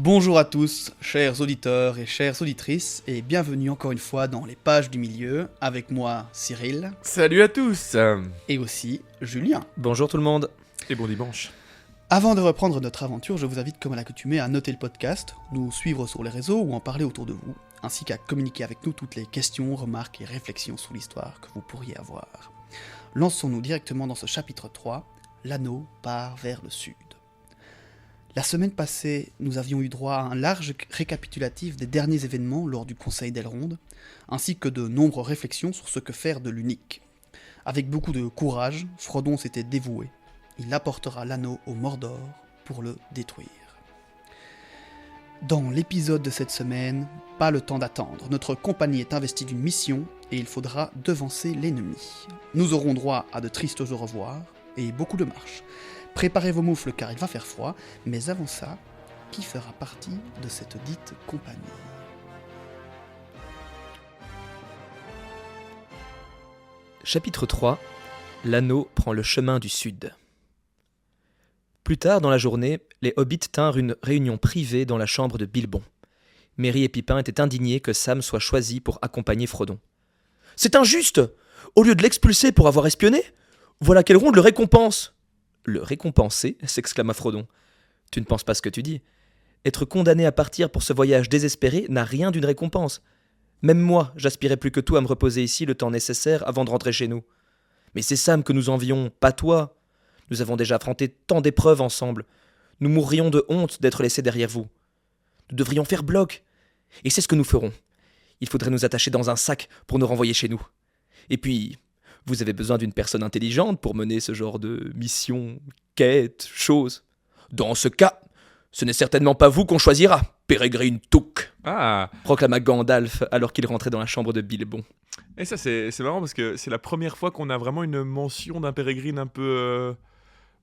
Bonjour à tous, chers auditeurs et chères auditrices, et bienvenue encore une fois dans les pages du milieu, avec moi Cyril, Salut à tous et aussi Julien. Bonjour tout le monde. et bon dimanche. Avant de reprendre notre aventure, je vous invite comme à l'accoutumée à noter le podcast, nous suivre sur les réseaux ou en parler autour de vous, ainsi qu'à communiquer avec nous toutes les questions, remarques et réflexions sur l'histoire que vous pourriez avoir. Lançons-nous directement dans ce chapitre 3, l'anneau part vers le sud. La semaine passée, nous avions eu droit à un large récapitulatif des derniers événements lors du Conseil d'Elrond, ainsi que de nombreuses réflexions sur ce que faire de l'unique. Avec beaucoup de courage, Frodon s'était dévoué. Il apportera l'anneau au Mordor pour le détruire. Dans l'épisode de cette semaine, pas le temps d'attendre. Notre compagnie est investie d'une mission et il faudra devancer l'ennemi. Nous aurons droit à de tristes au revoir et beaucoup de marches. Préparez vos moufles car il va faire froid, mais avant ça, qui fera partie de cette dite compagnie ? Chapitre 3. L'anneau prend le chemin du sud. Plus tard dans la journée, les hobbits tinrent une réunion privée dans la chambre de Bilbon. Merry et Pipin étaient indignés que Sam soit choisi pour accompagner Frodon. « C'est injuste ! Au lieu de l'expulser pour avoir espionné, voilà qu'Elrond le récompense !»« Le récompenser ?» s'exclama Frodon. « Tu ne penses pas ce que tu dis. Être condamné à partir pour ce voyage désespéré n'a rien d'une récompense. Même moi, j'aspirais plus que tout à me reposer ici le temps nécessaire avant de rentrer chez nous. Mais c'est Sam que nous envions, pas toi. Nous avons déjà affronté tant d'épreuves ensemble. Nous mourrions de honte d'être laissés derrière vous. Nous devrions faire bloc. Et c'est ce que nous ferons. Il faudrait nous attacher dans un sac pour nous renvoyer chez nous. Et puis, vous avez besoin d'une personne intelligente pour mener ce genre de mission, quête, chose. Dans ce cas, ce n'est certainement pas vous qu'on choisira, Pérégrine Took, Ah, proclama Gandalf alors qu'il rentrait dans la chambre de Bilbon. et ça c'est marrant parce que c'est la première fois qu'on a vraiment une mention d'un Pérégrine un peu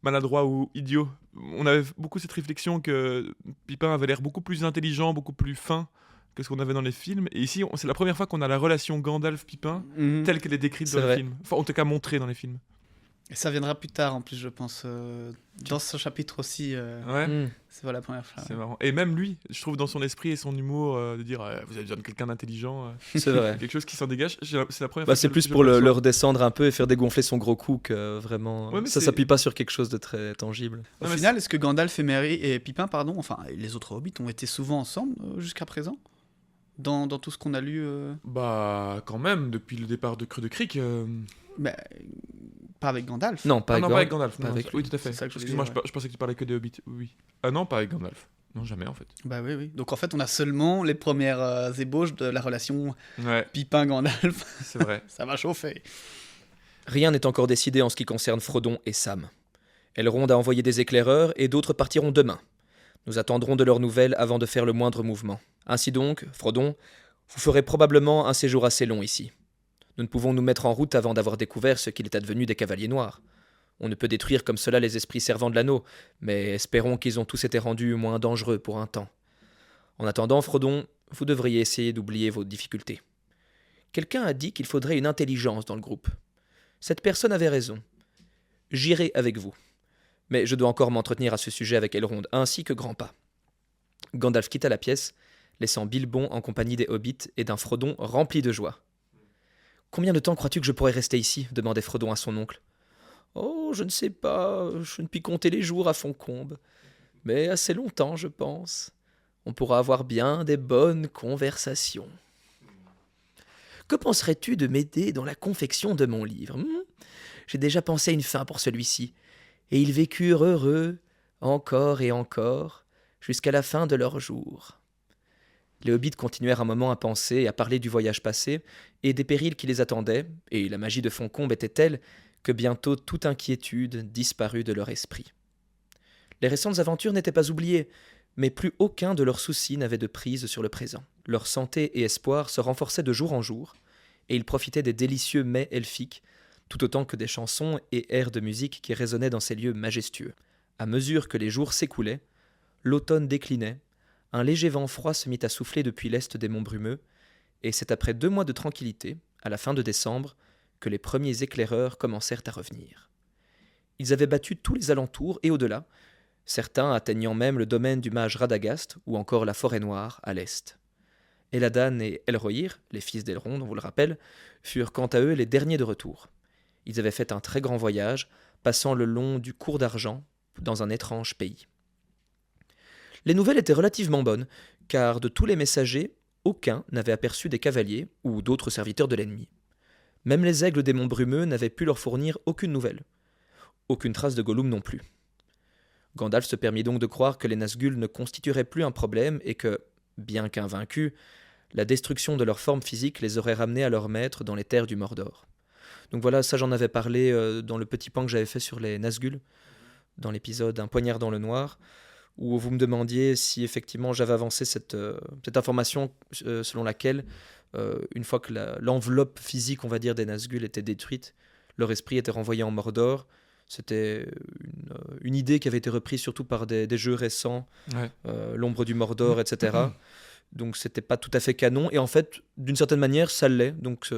maladroit ou idiot. On avait beaucoup cette réflexion que Pipin avait l'air beaucoup plus intelligent, beaucoup plus fin que ce qu'on avait dans les films. Et ici, c'est la première fois qu'on a la relation Gandalf-Pipin telle qu'elle est décrite C'est dans les vrai. films. Enfin, en tout cas montrée dans les films. Et ça viendra plus tard en plus, je pense. Dans ce chapitre aussi, Ouais. c'est pas la première fois. C'est marrant. Et même lui, je trouve dans son esprit et son humour de dire vous avez besoin de quelqu'un d'intelligent, C'est vrai. quelque chose qui s'en dégage. C'est la première Bah, fois c'est que plus je pour le le perçois. redescendre un peu et faire dégonfler son gros cou que vraiment. Ouais, mais ça c'est- s'appuie pas sur quelque chose de très tangible. Au Non, mais final, est-ce que Gandalf et Merry et Pipin, pardon, enfin et les autres hobbits, ont été souvent ensemble jusqu'à présent dans tout ce qu'on a lu Bah, quand même, depuis le départ de Creux de Crick. bah, pas avec Gandalf. Non, pas Ah avec non, Gand- pas avec Gandalf. pas non, avec oui, lui. tout à fait. C'est ça que je voulais Excuse-moi, dire, je pensais que tu parlais que des Hobbits. Oui. Ah non, pas avec Gandalf. Non, jamais en fait. Bah oui, oui. Donc en fait, on a seulement les premières ébauches de la relation Ouais, Pipin-Gandalf. c'est vrai. Ça va chauffer. Rien n'est encore décidé en ce qui concerne Frodon et Sam. Elrond a envoyé des éclaireurs et d'autres partiront demain. Nous attendrons de leurs nouvelles avant de faire le moindre mouvement. Ainsi donc, Frodon, vous ferez probablement un séjour assez long ici. Nous ne pouvons nous mettre en route avant d'avoir découvert ce qu'il est advenu des Cavaliers Noirs. On ne peut détruire comme cela les esprits servants de l'anneau, mais espérons qu'ils ont tous été rendus moins dangereux pour un temps. En attendant, Frodon, vous devriez essayer d'oublier vos difficultés. Quelqu'un a dit qu'il faudrait une intelligence dans le groupe. Cette personne avait raison. J'irai avec vous. Mais je dois encore m'entretenir à ce sujet avec Elrond, ainsi que Grandpa. Gandalf quitta la pièce, laissant Bilbon en compagnie des hobbits et d'un Frodon rempli de joie. « Combien de temps crois-tu que je pourrais rester ici » demandait Frodon à son oncle. « Oh, je ne sais pas, je ne puis compter les jours à Fontcombe. Mais assez longtemps, je pense. On pourra avoir bien des bonnes conversations. » « Que penserais-tu de m'aider dans la confection de mon livre ? J'ai déjà pensé à une fin pour celui-ci. Et ils vécurent heureux, encore et encore, jusqu'à la fin de leurs jours. » Les hobbits continuèrent un moment à penser et à parler du voyage passé et des périls qui les attendaient, et la magie de Fontcombe était telle que bientôt toute inquiétude disparut de leur esprit. Les récentes aventures n'étaient pas oubliées, mais plus aucun de leurs soucis n'avait de prise sur le présent. Leur santé et espoir se renforçaient de jour en jour, et ils profitaient des délicieux mets elfiques, tout autant que des chansons et airs de musique qui résonnaient dans ces lieux majestueux. À mesure que les jours s'écoulaient, l'automne déclinait, un léger vent froid se mit à souffler depuis l'est des monts brumeux, et c'est après 2 mois de tranquillité, à la fin de décembre, que les premiers éclaireurs commencèrent à revenir. Ils avaient battu tous les alentours et au-delà, certains atteignant même le domaine du mage Radagast ou encore la forêt noire à l'est. Eladan et Elrohir, les fils d'Elrond, on vous le rappelle, furent quant à eux les derniers de retour. Ils avaient fait un très grand voyage, passant le long du cours d'argent dans un étrange pays. Les nouvelles étaient relativement bonnes, car de tous les messagers, aucun n'avait aperçu des cavaliers ou d'autres serviteurs de l'ennemi. Même les aigles des monts brumeux n'avaient pu leur fournir aucune nouvelle. Aucune trace de Gollum non plus. Gandalf se permit donc de croire que les Nazgûl ne constitueraient plus un problème et que, bien qu'invaincus, la destruction de leur forme physique les aurait ramenés à leur maître dans les terres du Mordor. Donc voilà, ça j'en avais parlé dans le petit point que j'avais fait sur les Nazgûl, dans l'épisode Un poignard dans le noir, où vous me demandiez si effectivement j'avais avancé cette information selon laquelle, une fois que l'enveloppe physique, on va dire, des Nazgûl était détruite, leur esprit était renvoyé en Mordor. C'était une idée qui avait été reprise surtout par des jeux récents, Ouais. L'ombre du Mordor, etc. Donc c'était pas tout à fait canon, et en fait, d'une certaine manière, ça l'est. Donc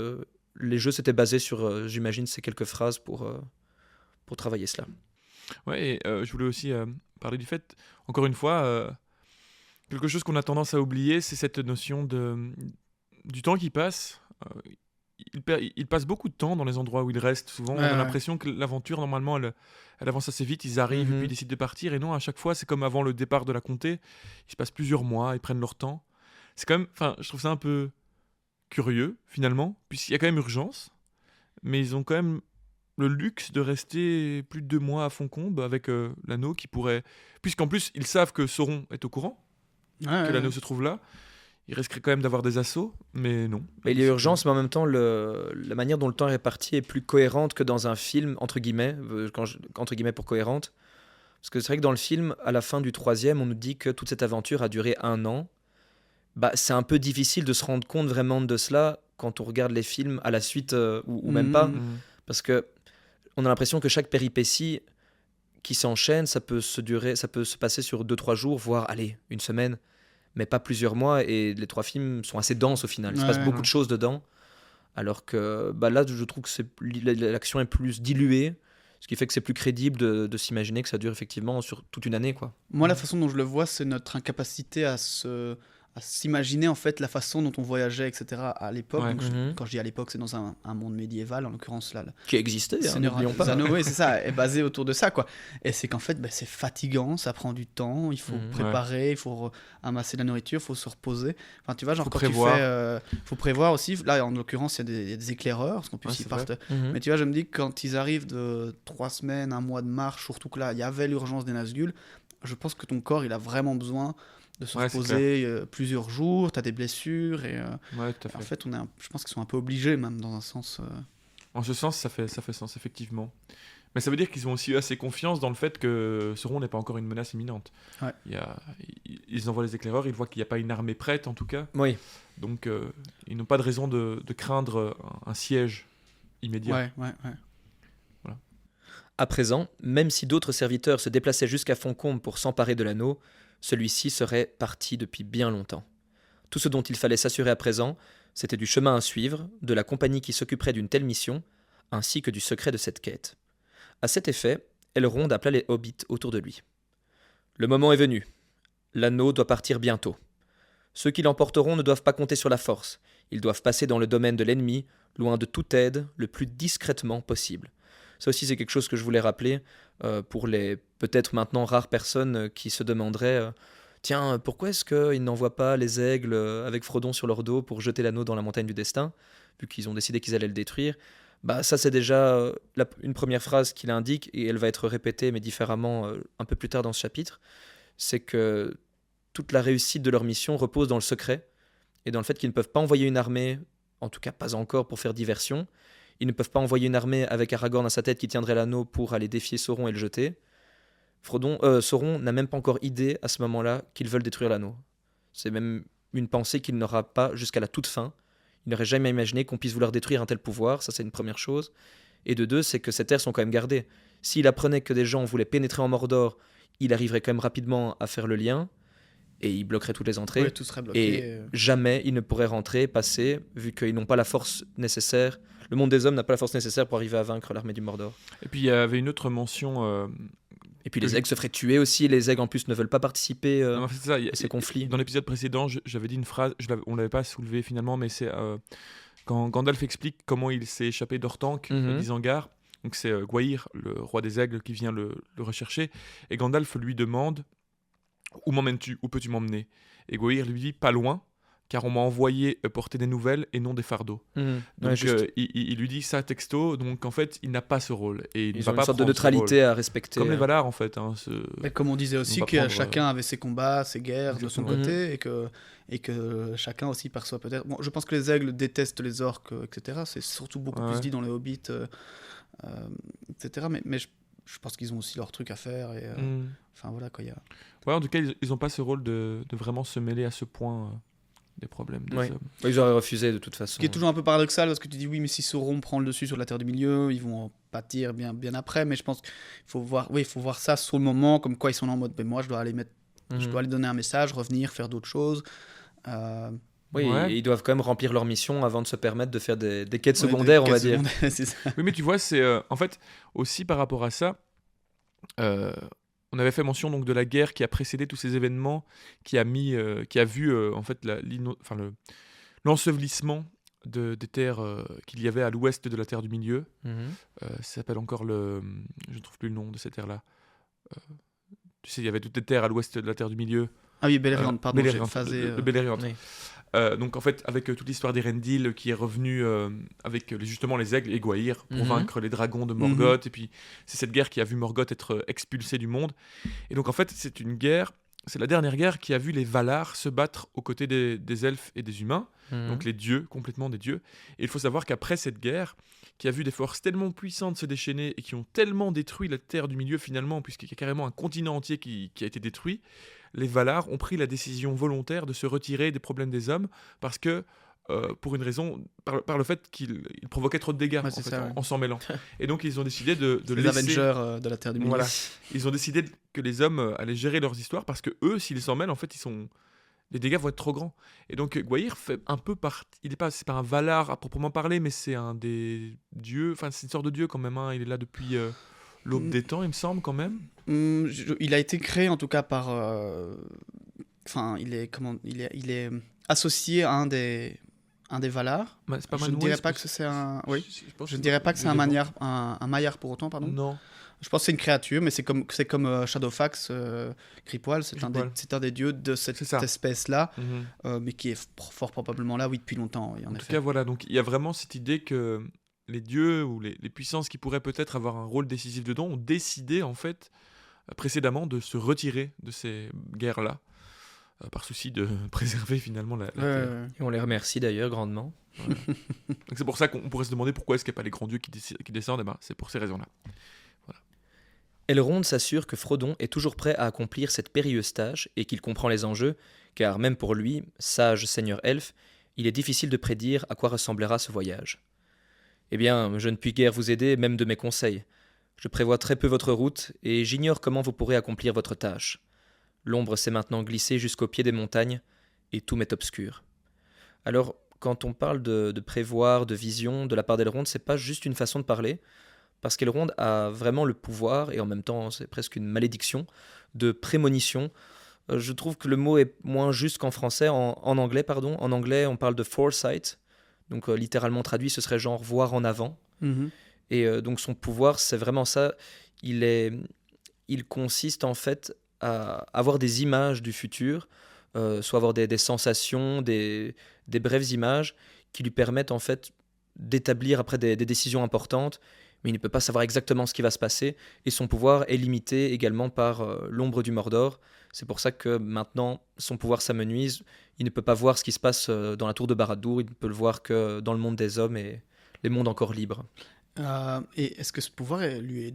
les jeux s'étaient basés sur, j'imagine, ces quelques phrases pour travailler cela. Ouais, et je voulais aussi parler du fait, encore une fois, quelque chose qu'on a tendance à oublier, c'est cette notion du temps qui passe. Il passe beaucoup de temps dans les endroits où il reste. Souvent, on a l'impression que l'aventure, normalement, elle avance assez vite. Ils arrivent et puis ils décident de partir. Et non, à chaque fois, c'est comme avant le départ de la comté. Il se passe plusieurs mois, ils prennent leur temps. C'est quand même, enfin, je trouve ça un peu curieux, finalement, puisqu'il y a quand même urgence. Mais ils ont quand même le luxe de rester plus de 2 mois à Foncombe avec l'anneau qui pourrait... Puisqu'en plus, ils savent que Sauron est au courant, que l'anneau se trouve là. Il risquerait quand même d'avoir des assauts, mais non. Mais il y a urgence, mais en même temps, la manière dont le temps est réparti est plus cohérente que dans un film, entre guillemets, entre guillemets pour cohérente. Parce que c'est vrai que dans le film, à la fin du 3e, on nous dit que toute cette aventure a duré 1 an. Bah, c'est un peu difficile de se rendre compte vraiment de cela quand on regarde les films à la suite, ou même pas. Parce que on a l'impression que chaque péripétie qui s'enchaîne, ça peut se passer sur 2-3 jours, voire, allez, 1 semaine, mais pas plusieurs mois, et les 3 films sont assez denses au final. Il se passe beaucoup de choses dedans, alors que là, je trouve que l'action est plus diluée, ce qui fait que c'est plus crédible de s'imaginer que ça dure effectivement sur toute une année, quoi. Moi, la façon dont je le vois, c'est notre incapacité à s'imaginer en fait la façon dont on voyageait, etc. à l'époque. Ouais. Donc, quand je dis à l'époque, c'est dans un monde médiéval, en l'occurrence là. Qui existait, Seigneur n'oublions des pas. Anneaux, oui, c'est ça, est basé autour de ça, quoi. Et c'est qu'en fait, c'est fatigant, ça prend du temps, il faut préparer, il faut amasser de la nourriture, il faut se reposer. Enfin, tu vois, genre Faut quand prévoir. tu fais, faut prévoir aussi. Là, en l'occurrence, il y a des éclaireurs, parce qu'en plus ils c'est partent. Mais tu vois, je me dis que quand ils arrivent de 3 semaines, 1 mois de marche, surtout que là, il y avait l'urgence des Nazgûl. Je pense que ton corps, il a vraiment besoin de se reposer plusieurs jours. T'as des blessures et Ouais, tout à fait. en fait, je pense qu'ils sont un peu obligés, même dans un sens. En ce sens, ça fait sens, effectivement. Mais ça veut dire qu'ils ont aussi eu assez confiance dans le fait que Sauron n'est pas encore une menace imminente. Ouais. Ils envoient les éclaireurs, ils voient qu'il n'y a pas une armée prête, en tout cas. Oui. Donc, ils n'ont pas de raison de craindre un siège immédiat. Ouais. À présent, même si d'autres serviteurs se déplaçaient jusqu'à Foncombe pour s'emparer de l'anneau, celui-ci serait parti depuis bien longtemps. Tout ce dont il fallait s'assurer à présent, c'était du chemin à suivre, de la compagnie qui s'occuperait d'une telle mission, ainsi que du secret de cette quête. À cet effet, Elrond appela les hobbits autour de lui. Le moment est venu. L'anneau doit partir bientôt. Ceux qui l'emporteront ne doivent pas compter sur la force. Ils doivent passer dans le domaine de l'ennemi, loin de toute aide, le plus discrètement possible. Ça aussi, c'est quelque chose que je voulais rappeler pour les peut-être maintenant rares personnes qui se demanderaient tiens, pourquoi est-ce qu'ils n'envoient pas les aigles avec Frodon sur leur dos pour jeter l'anneau dans la montagne du destin, vu qu'ils ont décidé qu'ils allaient le détruire. Bah, ça, c'est déjà une première phrase qu'il indique, et elle va être répétée, mais différemment un peu plus tard dans ce chapitre. C'est que toute la réussite de leur mission repose dans le secret, et dans le fait qu'ils ne peuvent pas envoyer une armée, en tout cas pas encore pour faire diversion. Ils ne peuvent pas envoyer une armée avec Aragorn à sa tête qui tiendrait l'anneau pour aller défier Sauron et le jeter. Sauron n'a même pas encore idée à ce moment-là qu'ils veulent détruire l'anneau. C'est même une pensée qu'il n'aura pas jusqu'à la toute fin. Il n'aurait jamais imaginé qu'on puisse vouloir détruire un tel pouvoir, ça c'est une première chose. Et de deux, c'est que ces terres sont quand même gardées. S'il apprenait que des gens voulaient pénétrer en Mordor, il arriverait quand même rapidement à faire le lien, et il bloquerait toutes les entrées. Ouais, tout serait bloqué. Et jamais il ne pourrait rentrer, passer, vu qu'ils n'ont pas la force nécessaire. Le monde des hommes n'a pas la force nécessaire pour arriver à vaincre l'armée du Mordor. Et puis il y avait une autre mention Et puis les aigles se feraient tuer aussi. Les aigles en plus ne veulent pas participer Non, c'est ça, à ces conflits. Dans l'épisode précédent, j'avais dit une phrase, on l'avait pas soulevé finalement, mais c'est quand Gandalf explique comment il s'est échappé d'Orthanc, d'Isengard. Donc c'est Gwaihir, le roi des aigles, qui vient le rechercher. Et Gandalf lui demande « Où m'emmènes-tu ? Où peux-tu m'emmener ?» Et Gwaihir lui dit « Pas loin, car on m'a envoyé porter des nouvelles et non des fardeaux. » Donc il lui dit ça texto, donc en fait il n'a pas ce rôle. Et il Ils va ont pas une sorte de prendre ce neutralité rôle. à respecter. Comme les Valar en fait. Mais comme on disait aussi va que prendre, chacun avait ses combats, ses guerres de son Exactement. côté, et que chacun aussi perçoit peut-être... Bon, je pense que les aigles détestent les orques, etc. C'est surtout beaucoup plus dit dans les Hobbits, etc. Mais je pense qu'ils ont aussi leur truc à faire. Et, enfin voilà quoi, il y a... Ouais, en tout cas, ils n'ont pas ce rôle de vraiment se mêler à ce point des problèmes des hommes. Ils auraient refusé de toute façon. Ce qui est toujours un peu paradoxal, parce que tu dis oui, mais si Sauron prend le dessus sur la Terre du Milieu, ils vont en pâtir bien après. Mais je pense qu'il faut voir ça sur le moment, comme quoi ils sont en mode, mais moi je dois aller je dois aller donner un message, revenir, faire d'autres choses. Oui, Ouais. et ils doivent quand même remplir leur mission avant de se permettre de faire des quêtes secondaires, on va dire. C'est ça. Oui, mais tu vois, c'est en fait aussi par rapport à ça. On avait fait mention donc de la guerre qui a précédé tous ces événements, qui a vu en fait l'ensevelissement des terres qu'il y avait à l'ouest de la Terre du Milieu. Ça s'appelle encore je ne trouve plus le nom de ces terres-là. Tu sais, il y avait toutes les terres à l'ouest de la Terre du Milieu. Ah oui, Beleriand, pardon, Beleriand, j'ai phasé... le Beleriand. Oui. Donc en fait, avec toute l'histoire d'Erendil qui est revenue avec justement les aigles et Gwaihir pour vaincre les dragons de Morgoth, et puis c'est cette guerre qui a vu Morgoth être expulsé du monde. Et donc en fait, c'est la dernière guerre qui a vu les Valar se battre aux côtés des elfes et des humains, donc les dieux, complètement des dieux. Et il faut savoir qu'après cette guerre, qui a vu des forces tellement puissantes se déchaîner et qui ont tellement détruit la Terre du Milieu finalement, puisqu'il y a carrément un continent entier qui a été détruit, les Valar ont pris la décision volontaire de se retirer des problèmes des hommes parce que, pour une raison, par le fait qu'ils provoquaient trop de dégâts en s'en mêlant. Et donc ils ont décidé de les laisser... Avengers de la Terre du Milieu. Voilà. Ils ont décidé que les hommes allaient gérer leurs histoires parce que eux, s'ils s'en mêlent, en fait, les dégâts vont être trop grands. Et donc Gwaihir fait un peu partie... C'est pas un Valar à proprement parler, mais c'est un des dieux... Enfin, c'est une sorte de dieu quand même. Hein. Il est là depuis l'aube des temps, il me semble, quand même. Il a été créé en tout cas par... Enfin, il est associé à un des Valar. Bah, c'est pas Je ne Manwë, dirais pas que c'est un... Oui. Je ne ne dirais pas que c'est un Maillard pour autant, pardon. Non. Je pense que c'est une créature, mais c'est comme Shadowfax, Gripwall, c'est un des dieux de cette espèce-là, mais qui est fort probablement là, oui, depuis longtemps. Oui, en tout cas, voilà, donc il y a vraiment cette idée que les dieux ou les puissances qui pourraient peut-être avoir un rôle décisif dedans ont décidé, en fait, précédemment, de se retirer de ces guerres-là, par souci de préserver finalement la Terre. Et on les remercie d'ailleurs grandement. Voilà. Donc c'est pour ça qu'on pourrait se demander pourquoi est-ce qu'il n'y a pas les grands dieux qui descendent, et ben, c'est pour ces raisons-là. Elrond s'assure que Frodon est toujours prêt à accomplir cette périlleuse tâche et qu'il comprend les enjeux, car même pour lui, sage seigneur elfe, il est difficile de prédire à quoi ressemblera ce voyage. Eh bien, je ne puis guère vous aider, même de mes conseils. Je prévois très peu votre route, et j'ignore comment vous pourrez accomplir votre tâche. L'ombre s'est maintenant glissée jusqu'au pied des montagnes, et tout m'est obscur. Alors, quand on parle de prévoir, de vision, de la part d'Elrond, c'est pas juste une façon de parler, parce qu'Elrond a vraiment le pouvoir, et en même temps c'est presque une malédiction, de prémonition. Je trouve que le mot est moins juste qu'en français, en anglais, pardon. En anglais, on parle de foresight, donc littéralement traduit, ce serait genre voir en avant. Et donc son pouvoir, c'est vraiment ça. Il consiste en fait à avoir des images du futur, soit avoir des sensations, des brèves images qui lui permettent en fait d'établir après des décisions importantes, mais il ne peut pas savoir exactement ce qui va se passer, et son pouvoir est limité également par l'ombre du Mordor. C'est pour ça que maintenant, son pouvoir s'amenuise. Il ne peut pas voir ce qui se passe dans la tour de Barad-dûr, il ne peut le voir que dans le monde des hommes et les mondes encore libres. Et est-ce que ce pouvoir lui est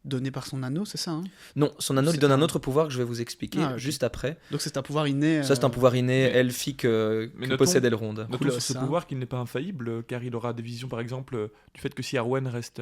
donné par son anneau, c'est ça hein? Non, son anneau lui donne un autre pouvoir que je vais vous expliquer juste après. Donc c'est un pouvoir inné. Ça, c'est un pouvoir inné, elfique, que possède Elrond. Notons ce pouvoir qu'il n'est pas infaillible, car il aura des visions, par exemple, du fait que si Arwen reste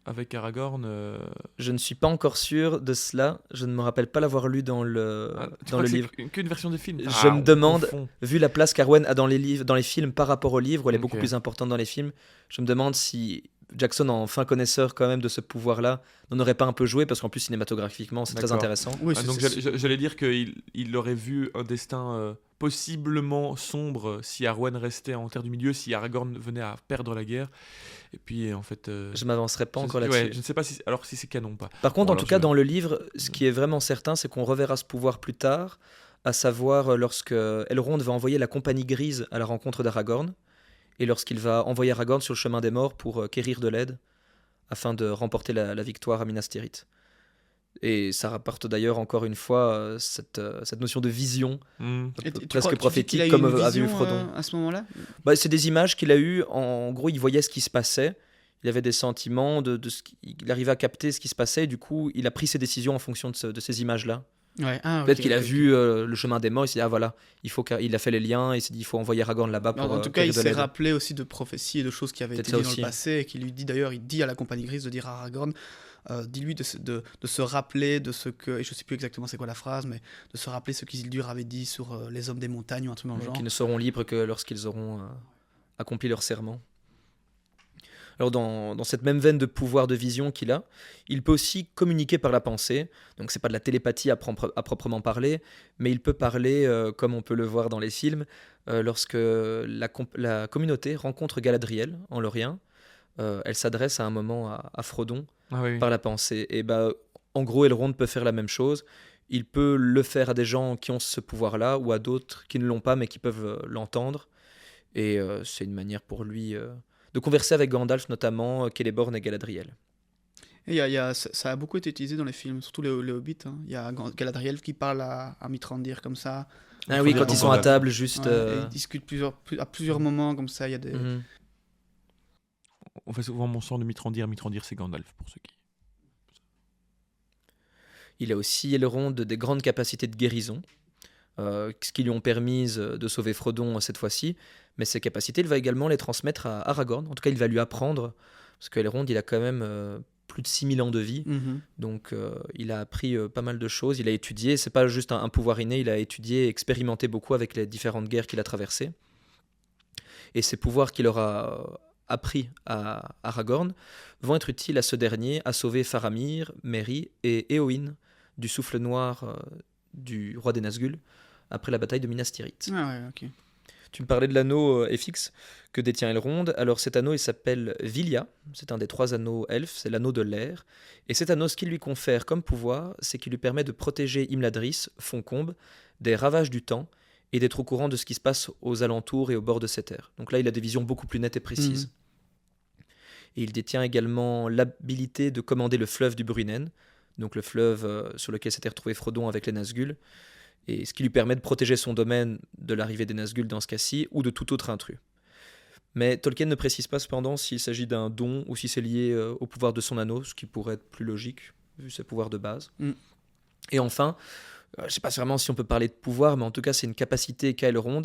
avec Aragorn... Je ne suis pas encore sûr de cela. Je ne me rappelle pas l'avoir lu dans le livre. Qu'une version des films. Je me demande, vu la place qu'Arwen a dans les films par rapport au livre, où elle est beaucoup plus importante dans les films, je me demande si Jackson, en fin connaisseur quand même de ce pouvoir-là, n'en aurait pas un peu joué, parce qu'en plus cinématographiquement c'est très D'accord. intéressant. Oui, Donc j'allais dire qu'il aurait vu un destin possiblement sombre si Arwen restait en Terre du Milieu, si Aragorn venait à perdre la guerre. Et puis en fait... Je m'avancerai pas encore ouais, là-dessus. je ne sais pas si c'est canon ou pas. Par contre, Bon, en alors tout cas, je- dans le livre, ce qui est vraiment certain, c'est qu'on reverra ce pouvoir plus tard, à savoir lorsque Elrond va envoyer la Compagnie Grise à la rencontre d'Aragorn, et lorsqu'il va envoyer Aragorn sur le chemin des morts pour quérir de l'aide, afin de remporter la victoire à Minas Tirith. Et ça rapporte d'ailleurs encore une fois cette notion de vision, Et tu presque crois- tu dis qu'il a prophétique, eu comme une a vu vision, Frodon. à ce moment-là? Bah, c'est des images qu'il a eues. En gros, il voyait ce qui se passait. Il avait des sentiments, il arrivait à capter ce qui se passait. Et du coup, il a pris ses décisions en fonction de ces images-là. Ouais. Ah, Peut-être ok, qu'il a ok, ok. vu le chemin des morts. Il s'est dit, ah voilà, il a fait les liens. Et il s'est dit, il faut envoyer Aragorn là-bas pour En tout cas, il quérir de s'est l'aide. rappelé aussi de prophéties et de choses qui avaient Peut-être été ça dites dans aussi. le passé et qui lui dit d'ailleurs, il dit à la Compagnie Grise de dire à Aragorn, dis-lui de se rappeler de ce que, et je sais plus exactement c'est quoi la phrase, mais de se rappeler ce qu'Isildur avait dit sur les hommes des montagnes ou un truc dans le genre. Qui ne seront libres que lorsqu'ils auront accompli leur serment. Alors dans cette même veine de pouvoir de vision qu'il a, il peut aussi communiquer par la pensée. Donc c'est pas de la télépathie à proprement parler, mais il peut parler, comme on peut le voir dans les films, lorsque la communauté rencontre Galadriel en Lorien. Elle s'adresse à un moment à Frodon Ah oui. par la pensée. Et bah, en gros, Elrond peut faire la même chose. Il peut le faire à des gens qui ont ce pouvoir-là ou à d'autres qui ne l'ont pas mais qui peuvent l'entendre. Et c'est une manière pour lui de converser avec Gandalf notamment, Celeborn et Galadriel. Et ça a beaucoup été utilisé dans les films, surtout les Hobbits. Hein. Il y a Galadriel qui parle à Mithrandir comme ça. Ah oui, quand ils sont à table, juste... Ouais, et ils discutent à plusieurs moments comme ça. Il y a des... mhm. On fait souvent mention de Mithrandir. Mithrandir, c'est Gandalf, pour ceux qui... Il a aussi, Elrond, des grandes capacités de guérison, ce qui lui ont permis de sauver Frodon cette fois-ci. Mais ces capacités, il va également les transmettre à Aragorn. En tout cas, il va lui apprendre, parce qu'Elrond, il a quand même plus de 6000 ans de vie. Donc, il a appris pas mal de choses. Il a étudié, c'est pas juste un pouvoir inné, il a étudié et expérimenté beaucoup avec les différentes guerres qu'il a traversées. Et ces pouvoirs qu'il aura appris à Aragorn vont être utiles à ce dernier à sauver Faramir, Merry et Éowyn du souffle noir du roi des Nazgûl après la bataille de Minas Tirith. Ah ouais, ok. Tu me parlais de l'anneau FX que détient Elrond. Alors cet anneau, il s'appelle Vilya. C'est un des 3 anneaux elfes, c'est l'anneau de l'air. Et cet anneau, ce qu'il lui confère comme pouvoir, c'est qu'il lui permet de protéger Imladris, Foncombe, des ravages du temps et d'être au courant de ce qui se passe aux alentours et au bord de cette terre. Donc là, il a des visions beaucoup plus nettes et précises. Et il détient également l'habilité de commander le fleuve du Brunnen, donc le fleuve sur lequel s'était retrouvé Frodon avec les Nazgûl, et ce qui lui permet de protéger son domaine de l'arrivée des Nazgûl dans ce cas-ci, ou de tout autre intrus. Mais Tolkien ne précise pas cependant s'il s'agit d'un don ou si c'est lié au pouvoir de son anneau, ce qui pourrait être plus logique, vu ses pouvoirs de base. Et enfin, je ne sais pas vraiment si on peut parler de pouvoir, mais en tout cas c'est une capacité qu'a Elrond,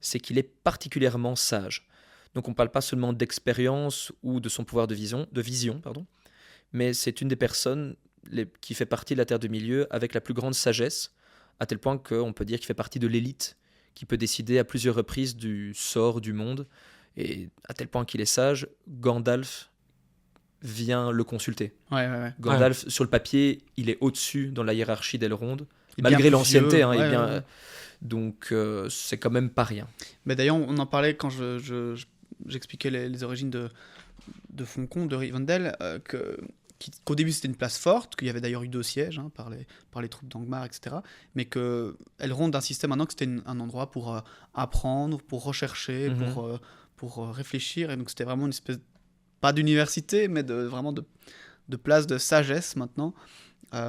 c'est qu'il est particulièrement sage. Donc on ne parle pas seulement d'expérience ou de son pouvoir de vision, mais c'est une des personnes qui fait partie de la Terre du Milieu avec la plus grande sagesse, à tel point qu'on peut dire qu'il fait partie de l'élite, qui peut décider à plusieurs reprises du sort du monde, et à tel point qu'il est sage, Gandalf vient le consulter. Ouais. Gandalf, sur le papier, il est au-dessus dans la hiérarchie d'Elrond, Il est malgré bien plus l'ancienneté. vieux, Hein, il est bien, ouais. Donc c'est quand même pas rien. Mais d'ailleurs, on en parlait quand j'expliquais les origines de Foncombe, de Rivendell, qu'au début c'était une place forte, qu'il y avait d'ailleurs eu 2 sièges par les troupes d'Angmar, etc. Mais que Elrond insistait maintenant que c'était un endroit pour apprendre, pour rechercher, pour réfléchir. Et donc c'était vraiment une espèce, pas d'université, mais vraiment de place de sagesse maintenant.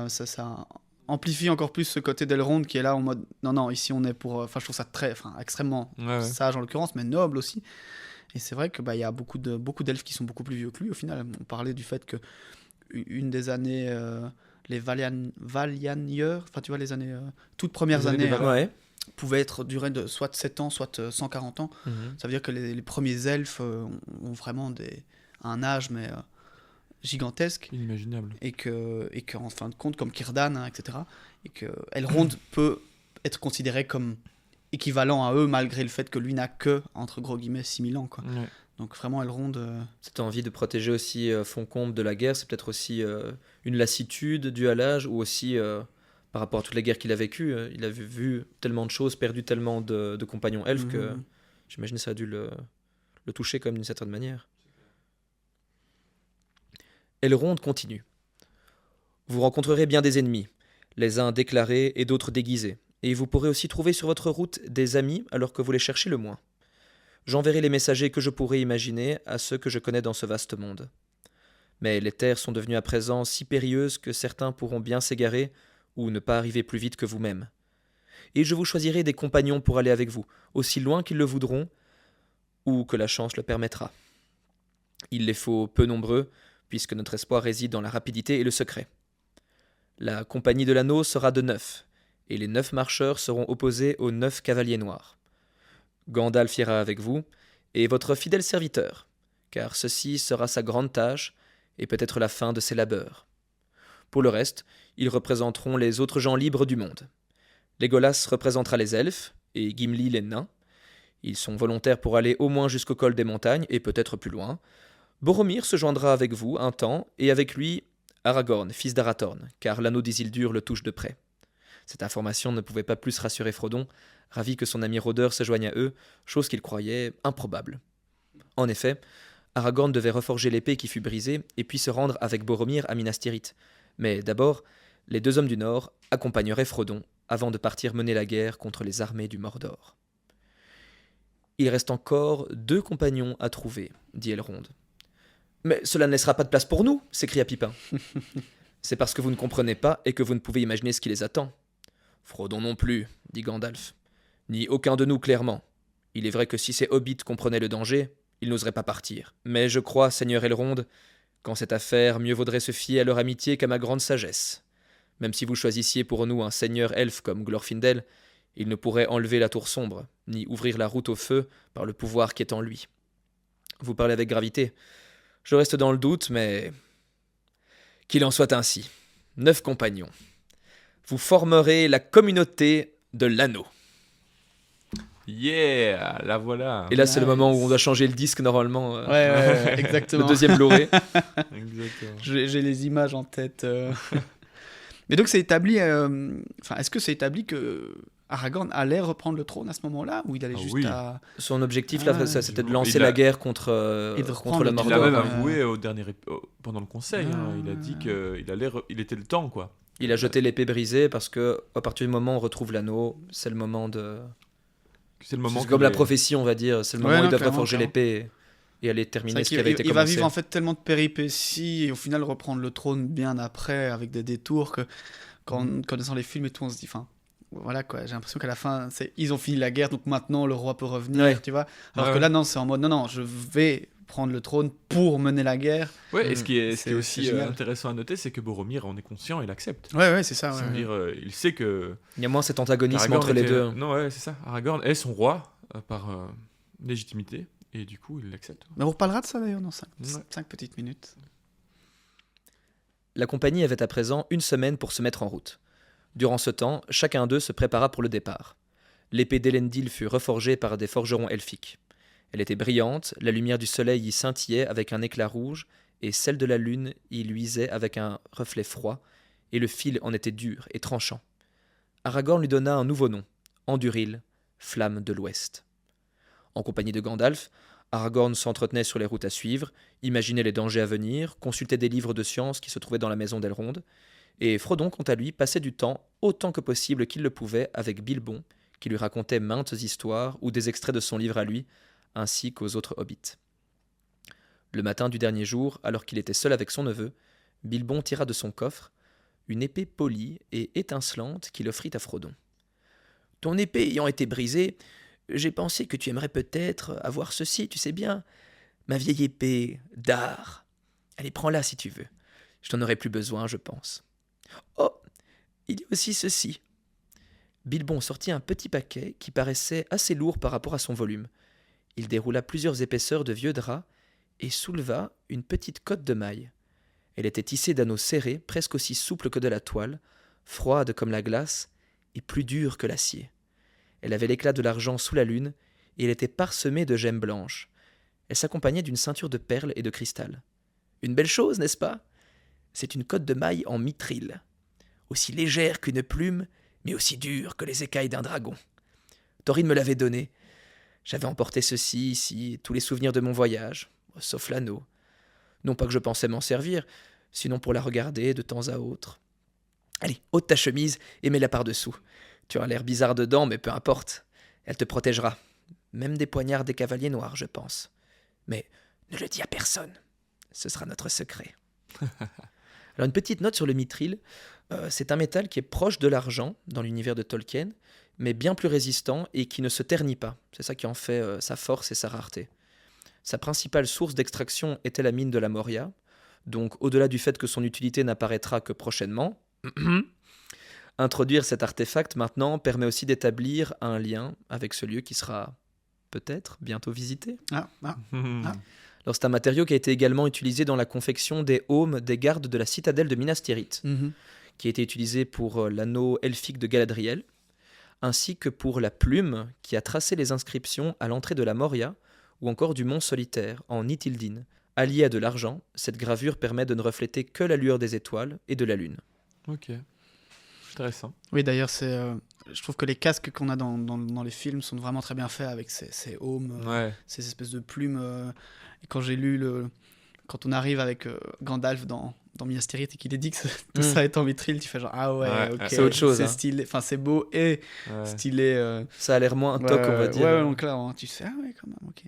Ça amplifie encore plus ce côté d'Elrond qui est là en mode non, ici on est pour. Enfin, je trouve ça extrêmement sage en l'occurrence, mais noble aussi. Et c'est vrai que y a beaucoup d'elfes qui sont beaucoup plus vieux que lui au final. On parlait du fait que une des années, les Valyanier, enfin tu vois, les années, toutes premières années, pouvaient être durées de soit 7 ans, soit 140 ans. Ça veut dire que les premiers elfes ont vraiment un âge, mais gigantesque. Inimaginable. Et qu'en fin de compte, comme Círdan, etc., et que Elrond peut être considéré comme équivalent à eux, malgré le fait que lui n'a que, entre gros guillemets, 6000 ans. Quoi. Ouais. Donc vraiment, Elrond... Cette envie de protéger aussi Fontcombe de la guerre, c'est peut-être aussi une lassitude due à l'âge, ou aussi par rapport à toutes les guerres qu'il a vécues. Il a vu tellement de choses, perdu tellement de compagnons elfes que j'imagine que ça a dû le toucher comme d'une certaine manière. Elrond continue. Vous rencontrerez bien des ennemis, les uns déclarés et d'autres déguisés, et vous pourrez aussi trouver sur votre route des amis alors que vous les cherchez le moins. J'enverrai les messagers que je pourrai imaginer à ceux que je connais dans ce vaste monde. Mais les terres sont devenues à présent si périlleuses que certains pourront bien s'égarer ou ne pas arriver plus vite que vous-même. Et je vous choisirai des compagnons pour aller avec vous, aussi loin qu'ils le voudront ou que la chance le permettra. Il les faut peu nombreux, puisque notre espoir réside dans la rapidité et le secret. La compagnie de l'anneau sera de 9, et les 9 marcheurs seront opposés aux 9 cavaliers noirs. Gandalf ira avec vous, et votre fidèle serviteur, car ceci sera sa grande tâche, et peut-être la fin de ses labeurs. Pour le reste, ils représenteront les autres gens libres du monde. Legolas représentera les elfes, et Gimli les nains. Ils sont volontaires pour aller au moins jusqu'au col des montagnes, et peut-être plus loin. Boromir se joindra avec vous un temps, et avec lui Aragorn, fils d'Arathorn, car l'anneau d'Isildur le touche de près. Cette information ne pouvait pas plus rassurer Frodon, ravi que son ami rôdeur se joigne à eux, chose qu'il croyait improbable. En effet, Aragorn devait reforger l'épée qui fut brisée, et puis se rendre avec Boromir à Minas Tirith. Mais d'abord, les 2 hommes du Nord accompagneraient Frodon, avant de partir mener la guerre contre les armées du Mordor. Il reste encore 2 compagnons à trouver, dit Elrond. Mais cela ne laissera pas de place pour nous, s'écria Pipin. C'est parce que vous ne comprenez pas et que vous ne pouvez imaginer ce qui les attend. Frodon non plus, dit Gandalf. Ni aucun de nous, clairement. Il est vrai que si ces hobbits comprenaient le danger, ils n'oseraient pas partir. Mais je crois, seigneur Elrond, qu'en cette affaire, mieux vaudrait se fier à leur amitié qu'à ma grande sagesse. Même si vous choisissiez pour nous un seigneur elfe comme Glorfindel, il ne pourrait enlever la tour sombre, ni ouvrir la route au feu par le pouvoir qui est en lui. Vous parlez avec gravité. Je reste dans le doute, mais... Qu'il en soit ainsi. 9 compagnons. Vous formerez la communauté de l'anneau. Yeah, la voilà. Et là, c'est le moment où on doit changer le disque, normalement. Ouais, exactement. Le deuxième Blu-ray. Exactement. J'ai les images en tête. Mais donc, c'est établi... est-ce que c'est établi que Aragorn allait reprendre le trône à ce moment-là, ou il allait juste oui. à... Son objectif, là, c'était de lancer Il a- la guerre contre Et de le reprendre le Il Mordor. a même Mordor, avoué pendant le conseil. Il a dit qu'il était le temps, quoi. Il a jeté l'épée brisée parce que à partir du moment où on retrouve l'anneau, c'est le moment de... C'est le moment. C'est comme la prophétie, on va dire. C'est le moment où ils doivent clairement, reforger l'épée et aller terminer ce qui avait été il va commencé. vivre en fait tellement de péripéties et au final reprendre le trône bien après avec des détours que connaissant les films et tout, on se dit, voilà quoi, j'ai l'impression qu'à la fin, ils ont fini la guerre, donc maintenant le roi peut revenir, Ouais. tu vois. Alors Ouais, que ouais. là, non, c'est en mode, non, je vais prendre le trône pour mener la guerre. Ouais, et ce qui est C'est aussi génial. intéressant à noter, c'est que Boromir en est conscient, il accepte. Ouais, c'est ça. Ouais, C'est-à-dire, il sait que Il y a moins cet antagonisme Aragorn entre les était- deux. Non, ouais, c'est ça. Aragorn est son roi par légitimité, et du coup, il l'accepte. Mais on reparlera de ça d'ailleurs dans 5 Ouais. petites minutes. La compagnie avait à présent 1 semaine pour se mettre en route. Durant ce temps, chacun d'eux se prépara pour le départ. L'épée d'Elendil fut reforgée par des forgerons elfiques. Elle était brillante, la lumière du soleil y scintillait avec un éclat rouge, et celle de la lune y luisait avec un reflet froid, et le fil en était dur et tranchant. Aragorn lui donna un nouveau nom, Anduril, flamme de l'Ouest. En compagnie de Gandalf, Aragorn s'entretenait sur les routes à suivre, imaginait les dangers à venir, consultait des livres de science qui se trouvaient dans la maison d'Elrond, et Frodon, quant à lui, passait du temps, autant que possible qu'il le pouvait, avec Bilbon, qui lui racontait maintes histoires ou des extraits de son livre à lui, ainsi qu'aux autres hobbits. Le matin du dernier jour, alors qu'il était seul avec son neveu, Bilbon tira de son coffre une épée polie et étincelante qu'il offrit à Frodon. « Ton épée ayant été brisée, j'ai pensé que tu aimerais peut-être avoir ceci, tu sais bien, ma vieille épée d'art. Allez, prends-la si tu veux. Je t'en aurai plus besoin, je pense. Oh, il y a aussi ceci. » Bilbon sortit un petit paquet qui paraissait assez lourd par rapport à son volume. Il déroula plusieurs épaisseurs de vieux drap et souleva une petite cotte de maille. Elle était tissée d'anneaux serrés, presque aussi souples que de la toile, froide comme la glace et plus dure que l'acier. Elle avait l'éclat de l'argent sous la lune et elle était parsemée de gemmes blanches. Elle s'accompagnait d'une ceinture de perles et de cristal. Une belle chose, n'est-ce pas ? C'est une cotte de maille en mithril, aussi légère qu'une plume, mais aussi dure que les écailles d'un dragon. Taurine me l'avait donnée. J'avais emporté ceci ici, tous les souvenirs de mon voyage, sauf l'anneau. Non pas que je pensais m'en servir, sinon pour la regarder de temps à autre. Allez, ôte ta chemise et mets-la par-dessous. Tu as l'air bizarre dedans, mais peu importe. Elle te protégera. Même des poignards des cavaliers noirs, je pense. Mais ne le dis à personne. Ce sera notre secret. Alors une petite note sur le mithril. C'est un métal qui est proche de l'argent dans l'univers de Tolkien, mais bien plus résistant et qui ne se ternit pas. C'est ça qui en fait sa force et sa rareté. Sa principale source d'extraction était la mine de la Moria. Donc au-delà du fait que son utilité n'apparaîtra que prochainement, introduire cet artefact maintenant permet aussi d'établir un lien avec ce lieu qui sera peut-être bientôt visité. Alors c'est un matériau qui a été également utilisé dans la confection des aumes des gardes de la citadelle de Minas Tirith, qui a été utilisé pour l'anneau elfique de Galadriel, ainsi que pour la plume qui a tracé les inscriptions à l'entrée de la Moria ou encore du mont solitaire en Ithildin. Alliée à de l'argent, cette gravure permet de ne refléter que la lueur des étoiles et de la lune. Ok, intéressant. Oui, d'ailleurs, je trouve que les casques qu'on a dans les films sont vraiment très bien faits avec ces aumes, ces espèces de plumes. Et quand j'ai lu quand on arrive avec Gandalf dans Minas Tirith et qu'il est dit que tout ça est en mithril, tu fais genre ah ouais, ok, c'est autre chose. C'est stylé, enfin c'est beau et stylé. Ça a l'air moins toc, on va dire. Ouais, donc clairement, tu sais ah ouais quand même, ok.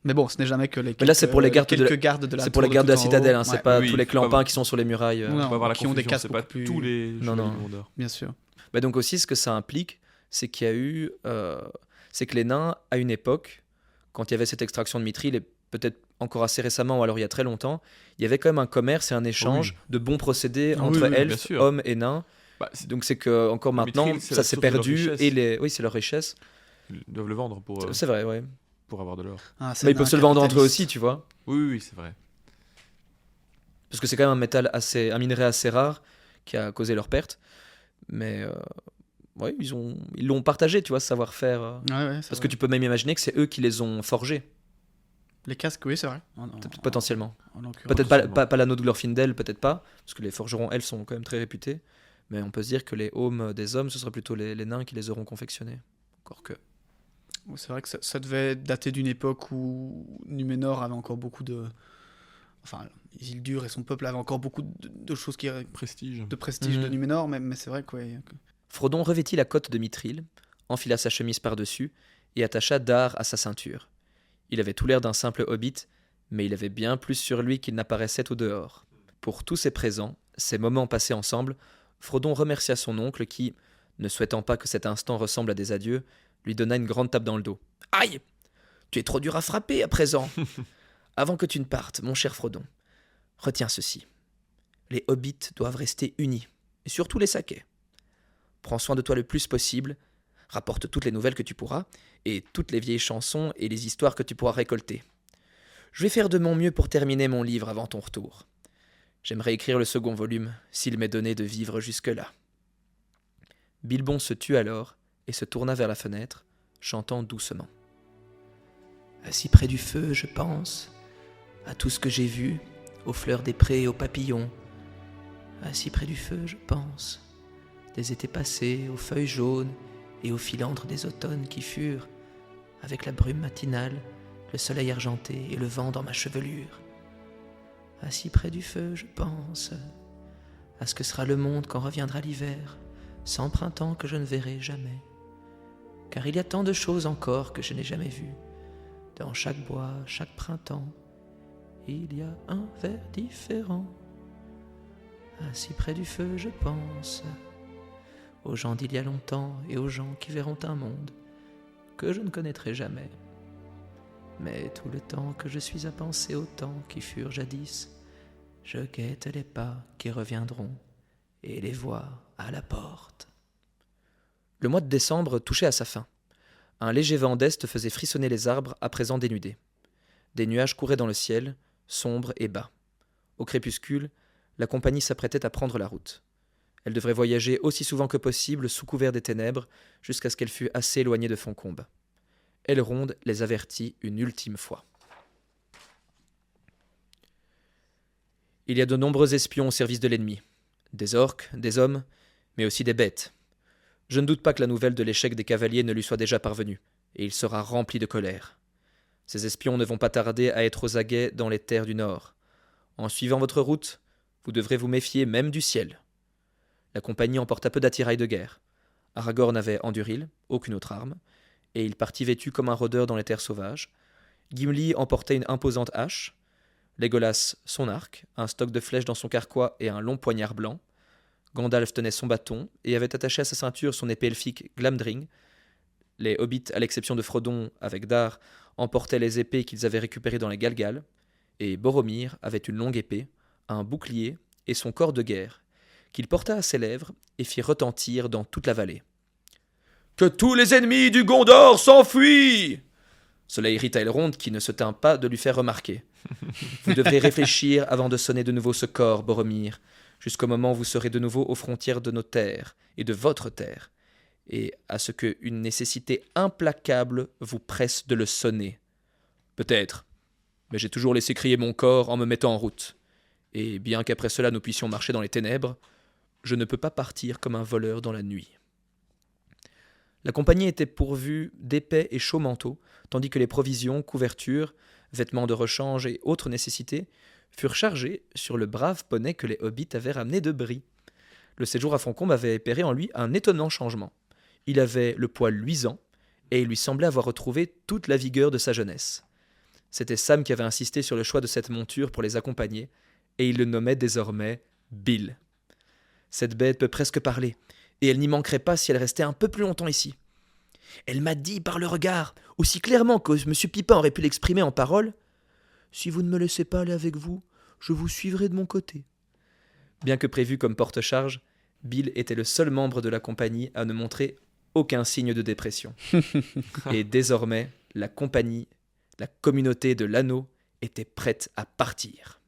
Mais bon, ce n'est jamais que les mais là, c'est pour les gardes gardes de la c'est pour les gardes de la citadelle, hein, c'est pas tous les clampins pas... qui sont sur les murailles. On va avoir la qui ont des casques c'est pas plus... tous les non. Gondor. Bien sûr. Mais donc aussi, ce que ça implique, c'est qu'il y a eu, c'est que les nains, à une époque, quand il y avait cette extraction de mithril, et peut-être encore assez récemment, ou alors il y a très longtemps, il y avait quand même un commerce et un échange de bons procédés entre elfes, hommes et nains. Donc c'est que encore maintenant, mithril, ça s'est perdu et c'est leur richesse. Ils doivent le vendre pour. C'est vrai, ouais. Pour avoir de l'or. Mais ils peuvent se le vendre entre eux aussi, tu vois. Oui, c'est vrai. Parce que c'est quand même un minerai assez rare qui a causé leur perte. Mais ils l'ont partagé, tu vois, ce savoir-faire. Parce que tu peux même imaginer que c'est eux qui les ont forgés. Les casques, oui, c'est vrai. Potentiellement. Peut-être pas l'anneau de Glorfindel, peut-être pas. Parce que les forgerons, elles, sont quand même très réputés. Mais on peut se dire que les aumes des hommes, ce seraient plutôt les nains qui les auront confectionnés. Encore que. C'est vrai que ça devait dater d'une époque où Numénor avait encore beaucoup de... Enfin, Isildur et son peuple avaient encore beaucoup de choses qui... de prestige de Numénor, mais c'est vrai que... Frodon revêtit la cotte de mithril, enfila sa chemise par-dessus et attacha Dar à sa ceinture. Il avait tout l'air d'un simple hobbit, mais il avait bien plus sur lui qu'il n'apparaissait au dehors. Pour tous ces présents, ces moments passés ensemble, Frodon remercia son oncle qui, ne souhaitant pas que cet instant ressemble à des adieux, lui donna une grande tape dans le dos. « Aïe ! Tu es trop dur à frapper à présent. Avant que tu ne partes, mon cher Frodon, retiens ceci. Les hobbits doivent rester unis, et surtout les saquets. Prends soin de toi le plus possible, rapporte toutes les nouvelles que tu pourras, et toutes les vieilles chansons et les histoires que tu pourras récolter. Je vais faire de mon mieux pour terminer mon livre avant ton retour. J'aimerais écrire le second volume, s'il m'est donné de vivre jusque-là. » Bilbon se tut alors, et se tourna vers la fenêtre, chantant doucement. Assis près du feu, je pense à tout ce que j'ai vu, aux fleurs des prés et aux papillons. Assis près du feu, je pense des étés passés, aux feuilles jaunes et aux filandres des automnes qui furent, avec la brume matinale, le soleil argenté et le vent dans ma chevelure. Assis près du feu, je pense à ce que sera le monde quand reviendra l'hiver, sans printemps que je ne verrai jamais. Car il y a tant de choses encore que je n'ai jamais vues. Dans chaque bois, chaque printemps, il y a un verre différent. Assis près du feu, je pense aux gens d'il y a longtemps et aux gens qui verront un monde que je ne connaîtrai jamais. Mais tout le temps que je suis à penser aux temps qui furent jadis, je guette les pas qui reviendront et les voix à la porte. Le mois de décembre touchait à sa fin. Un léger vent d'est faisait frissonner les arbres à présent dénudés. Des nuages couraient dans le ciel, sombres et bas. Au crépuscule, la compagnie s'apprêtait à prendre la route. Elle devrait voyager aussi souvent que possible sous couvert des ténèbres jusqu'à ce qu'elle fût assez éloignée de Foncombe. Elrond les avertit une ultime fois. Il y a de nombreux espions au service de l'ennemi. Des orques, des hommes, mais aussi des bêtes. Je ne doute pas que la nouvelle de l'échec des cavaliers ne lui soit déjà parvenue, et il sera rempli de colère. Ces espions ne vont pas tarder à être aux aguets dans les terres du Nord. En suivant votre route, vous devrez vous méfier même du ciel. La compagnie emporta peu d'attirail de guerre. Aragorn avait Anduril, aucune autre arme, et il partit vêtu comme un rôdeur dans les terres sauvages. Gimli emportait une imposante hache, Legolas son arc, un stock de flèches dans son carquois et un long poignard blanc. Gandalf tenait son bâton et avait attaché à sa ceinture son épée elfique Glamdring. Les hobbits, à l'exception de Frodon avec Dar, emportaient les épées qu'ils avaient récupérées dans les Galgales, et Boromir avait une longue épée, un bouclier et son corps de guerre, qu'il porta à ses lèvres et fit retentir dans toute la vallée. « Que tous les ennemis du Gondor s'enfuient !» Cela irrita Elrond qui ne se tint pas de lui faire remarquer. « Vous devrez réfléchir avant de sonner de nouveau ce corps, Boromir, jusqu'au moment où vous serez de nouveau aux frontières de nos terres et de votre terre, et à ce qu'une nécessité implacable vous presse de le sonner. Peut-être, mais j'ai toujours laissé crier mon corps en me mettant en route, et bien qu'après cela nous puissions marcher dans les ténèbres, je ne peux pas partir comme un voleur dans la nuit. » La compagnie était pourvue d'épais et chauds manteaux, tandis que les provisions, couvertures, vêtements de rechange et autres nécessités furent chargés sur le brave poney que les hobbits avaient ramené de Brie. Le séjour à Foncombe avait opéré en lui un étonnant changement. Il avait le poil luisant, et il lui semblait avoir retrouvé toute la vigueur de sa jeunesse. C'était Sam qui avait insisté sur le choix de cette monture pour les accompagner, et il le nommait désormais Bill. Cette bête peut presque parler, et elle n'y manquerait pas si elle restait un peu plus longtemps ici. Elle m'a dit par le regard, aussi clairement que M. Pipin aurait pu l'exprimer en paroles, « Si vous ne me laissez pas aller avec vous, je vous suivrai de mon côté. » Bien que prévu comme porte-charge, Bill était le seul membre de la compagnie à ne montrer aucun signe de dépression. Et désormais, la compagnie, la communauté de l'anneau, était prête à partir.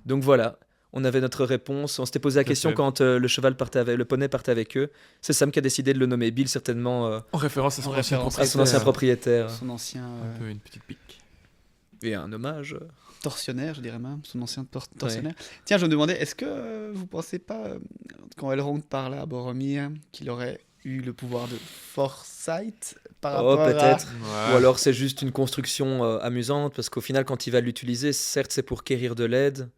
Donc voilà, on avait notre réponse. On s'était posé la question quand le poney partait avec eux. C'est Sam qui a décidé de le nommer Bill, certainement En référence à son ancien à son ancien propriétaire. Son ancien Un peu une petite pique. Et un hommage. Tortionnaire, je dirais même, son ancien tortionnaire. Ouais. Tiens, je me demandais, est-ce que vous pensez pas, quand Elrond parlait à Boromir, qu'il aurait eu le pouvoir de foresight par rapport peut-être. Ouais. Ou alors c'est juste une construction amusante, parce qu'au final, quand il va l'utiliser, certes c'est pour quérir de l'aide,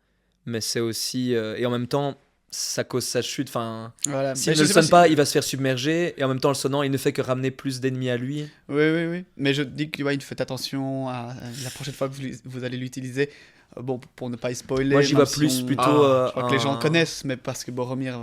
mais c'est aussi... et en même temps, ça cause sa chute. Enfin, voilà. S'il ne le sonne pas, il va se faire submerger, et en même temps, le sonnant, il ne fait que ramener plus d'ennemis à lui. Oui. Mais je dis que faites attention à la prochaine fois que vous allez l'utiliser. Bon, pour ne pas y spoiler. Moi, j'y vois plus plutôt... je crois que les gens connaissent, mais parce que Boromir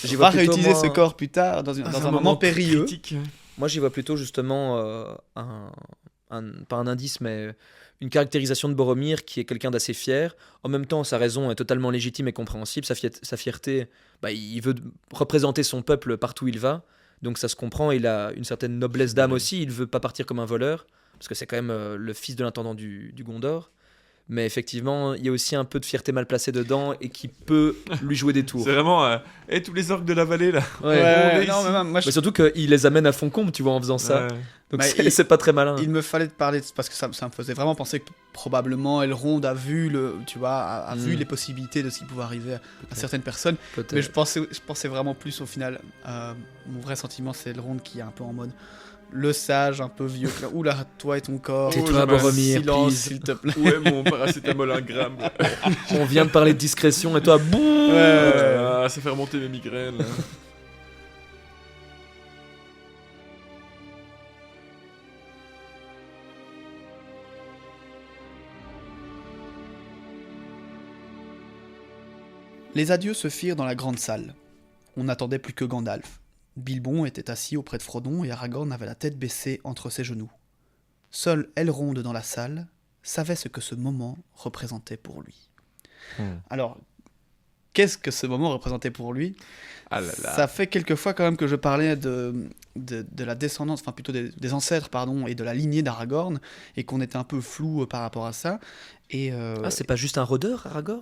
va réutiliser ce corps plus tard, dans un moment périlleux. Critique. Moi, j'y vois plutôt justement pas un indice, mais une caractérisation de Boromir qui est quelqu'un d'assez fier. En même temps, sa raison est totalement légitime et compréhensible. Sa fierté, il veut représenter son peuple partout où il va. Donc ça se comprend. Il a une certaine noblesse d'âme aussi. Il ne veut pas partir comme un voleur, parce que c'est quand même le fils de l'intendant du Gondor. Mais effectivement, il y a aussi un peu de fierté mal placée dedans et qui peut lui jouer des tours. C'est vraiment tous les orques de la vallée là. Mais surtout qu'il les amène à Foncombe, tu vois, en faisant ça. Ouais. Donc c'est pas très malin. Il me fallait te parler parce que ça me faisait vraiment penser que probablement Elrond a vu vu les possibilités de ce qui pouvait arriver à certaines personnes. Peut-être. Mais je pensais vraiment plus au final. Mon vrai sentiment, c'est Elrond qui est un peu en mode le sage, un peu vieux. Oula, toi et ton corps. Tais-toi, Boromir, silence, please. s'il te plaît. Où est mon paracétamol 1 gramme? On vient de parler de discrétion et toi, boum. Ça fait remonter mes migraines. Là. Les adieux se firent dans la grande salle. On n'attendait plus que Gandalf. Bilbon était assis auprès de Frodon et Aragorn avait la tête baissée entre ses genoux. Seul Elrond dans la salle savait ce que ce moment représentait pour lui. Alors, qu'est-ce que ce moment représentait pour lui ? Ça fait quelques fois quand même que je parlais de la descendance, enfin plutôt des ancêtres, pardon, et de la lignée d'Aragorn, et qu'on était un peu flou par rapport à ça. Et c'est pas juste un rôdeur, Aragorn ?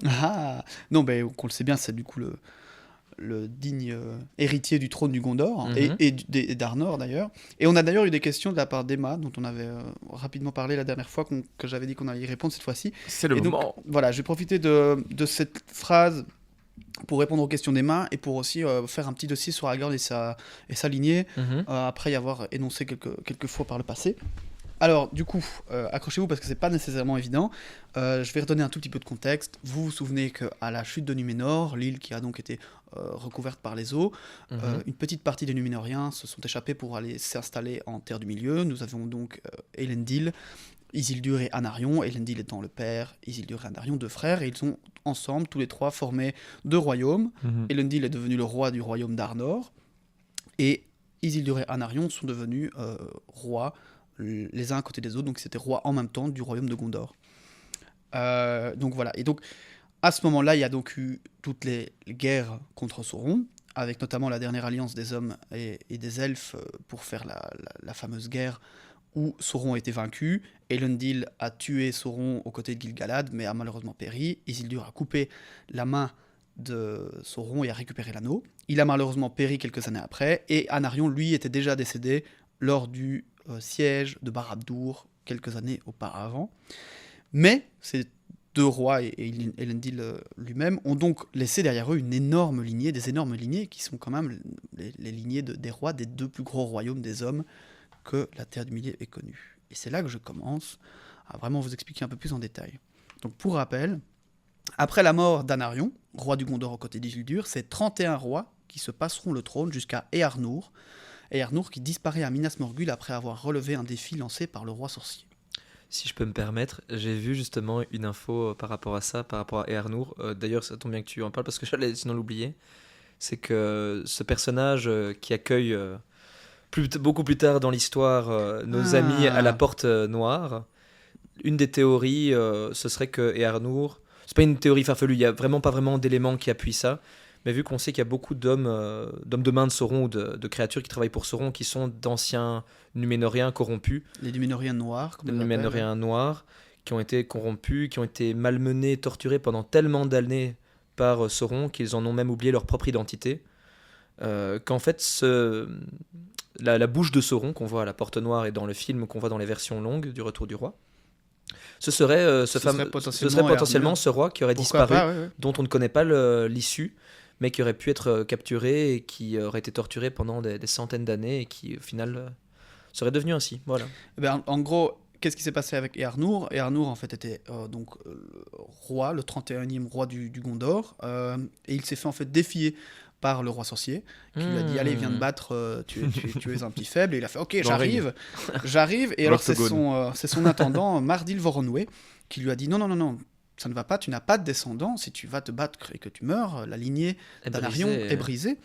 Non, qu'on le sait bien, c'est du coup le digne héritier du trône du Gondor, Mhm. et d'Arnor d'ailleurs. Et on a d'ailleurs eu des questions de la part d'Emma, dont on avait rapidement parlé la dernière fois, que j'avais dit qu'on allait y répondre cette fois-ci. C'est le Et donc, moment. voilà, je vais profiter de cette phrase pour répondre aux questions d'Emma et pour aussi faire un petit dossier sur Aragorn et sa lignée, Mhm. après y avoir énoncé quelques fois par le passé. Alors, du coup, accrochez-vous parce que c'est pas nécessairement évident. Je vais redonner un tout petit peu de contexte. Vous vous souvenez qu'à la chute de Numénor, l'île qui a donc été recouverte par les eaux, Mhm. une petite partie des Numénoriens se sont échappés pour aller s'installer en Terre du Milieu. Nous avons donc Elendil, Isildur et Anarion. Elendil étant le père, Isildur et Anarion, deux frères, et ils ont ensemble, tous les trois, formé deux royaumes. Mhm. Elendil est devenu le roi du royaume d'Arnor, et Isildur et Anarion sont devenus rois les uns à côté des autres, donc c'était rois en même temps du royaume de Gondor. Donc voilà, et donc à ce moment-là, il y a donc eu toutes les guerres contre Sauron, avec notamment la dernière alliance des hommes et des elfes pour faire la fameuse guerre où Sauron a été vaincu. Elendil a tué Sauron aux côtés de Gil-galad, mais a malheureusement péri. Isildur a coupé la main de Sauron et a récupéré l'anneau. Il a malheureusement péri quelques années après, et Anarion, lui, était déjà décédé lors du siège de Barad-dûr quelques années auparavant. Mais ces deux rois et Elendil lui-même ont donc laissé derrière eux une énorme lignée, des énormes lignées qui sont quand même les lignées des rois des deux plus gros royaumes des hommes que la Terre du Milieu ait connus. Et c'est là que je commence à vraiment vous expliquer un peu plus en détail. Donc pour rappel, après la mort d'Anarion, roi du Gondor aux côtés d'Isildur, c'est 31 rois qui se passeront le trône jusqu'à Eärnur, Eärnur qui disparaît à Minas Morgul après avoir relevé un défi lancé par le roi sorcier. Si je peux me permettre, j'ai vu justement une info par rapport à ça, par rapport à Eärnur. D'ailleurs, ça tombe bien que tu en parles parce que j'allais sinon l'oublier. C'est que ce personnage qui accueille beaucoup plus tard dans l'histoire nos amis à la porte noire, une des théories, ce serait que Eärnur, c'est pas une théorie farfelue, il y a vraiment pas vraiment d'éléments qui appuient ça, mais vu qu'on sait qu'il y a beaucoup d'hommes de main de Sauron ou de créatures qui travaillent pour Sauron qui sont d'anciens Numénoriens corrompus, Les Numénoriens noirs, comme des on les appelle. Numénoriens noirs, qui ont été corrompus, qui ont été malmenés, torturés pendant tellement d'années par Sauron qu'ils en ont même oublié leur propre identité, qu'en fait la bouche de Sauron qu'on voit à la Porte Noire et dans le film qu'on voit dans les versions longues du Retour du Roi, ce serait Ce serait potentiellement Eärnur. ce roi qui aurait Pourquoi disparu, pas, ouais. dont on ne connaît pas l'issue, mais qui aurait pu être capturé et qui aurait été torturé pendant des centaines d'années et qui au final serait devenu ainsi. Voilà. Eh ben, en gros, qu'est-ce qui s'est passé avec Eärnur? Eärnur, en fait, était donc le roi, le 31e roi du Gondor, et il s'est fait en fait défier par le roi sorcier, qui lui a dit allez viens te battre, tu es un petit faible, et il a fait ok Dans le ring. j'arrive, et alors L'octogone. c'est son intendant Mardil Voronwë qui lui a dit non, ça ne va pas, tu n'as pas de descendant, si tu vas te battre et que tu meurs, la lignée d'Anarion est brisée.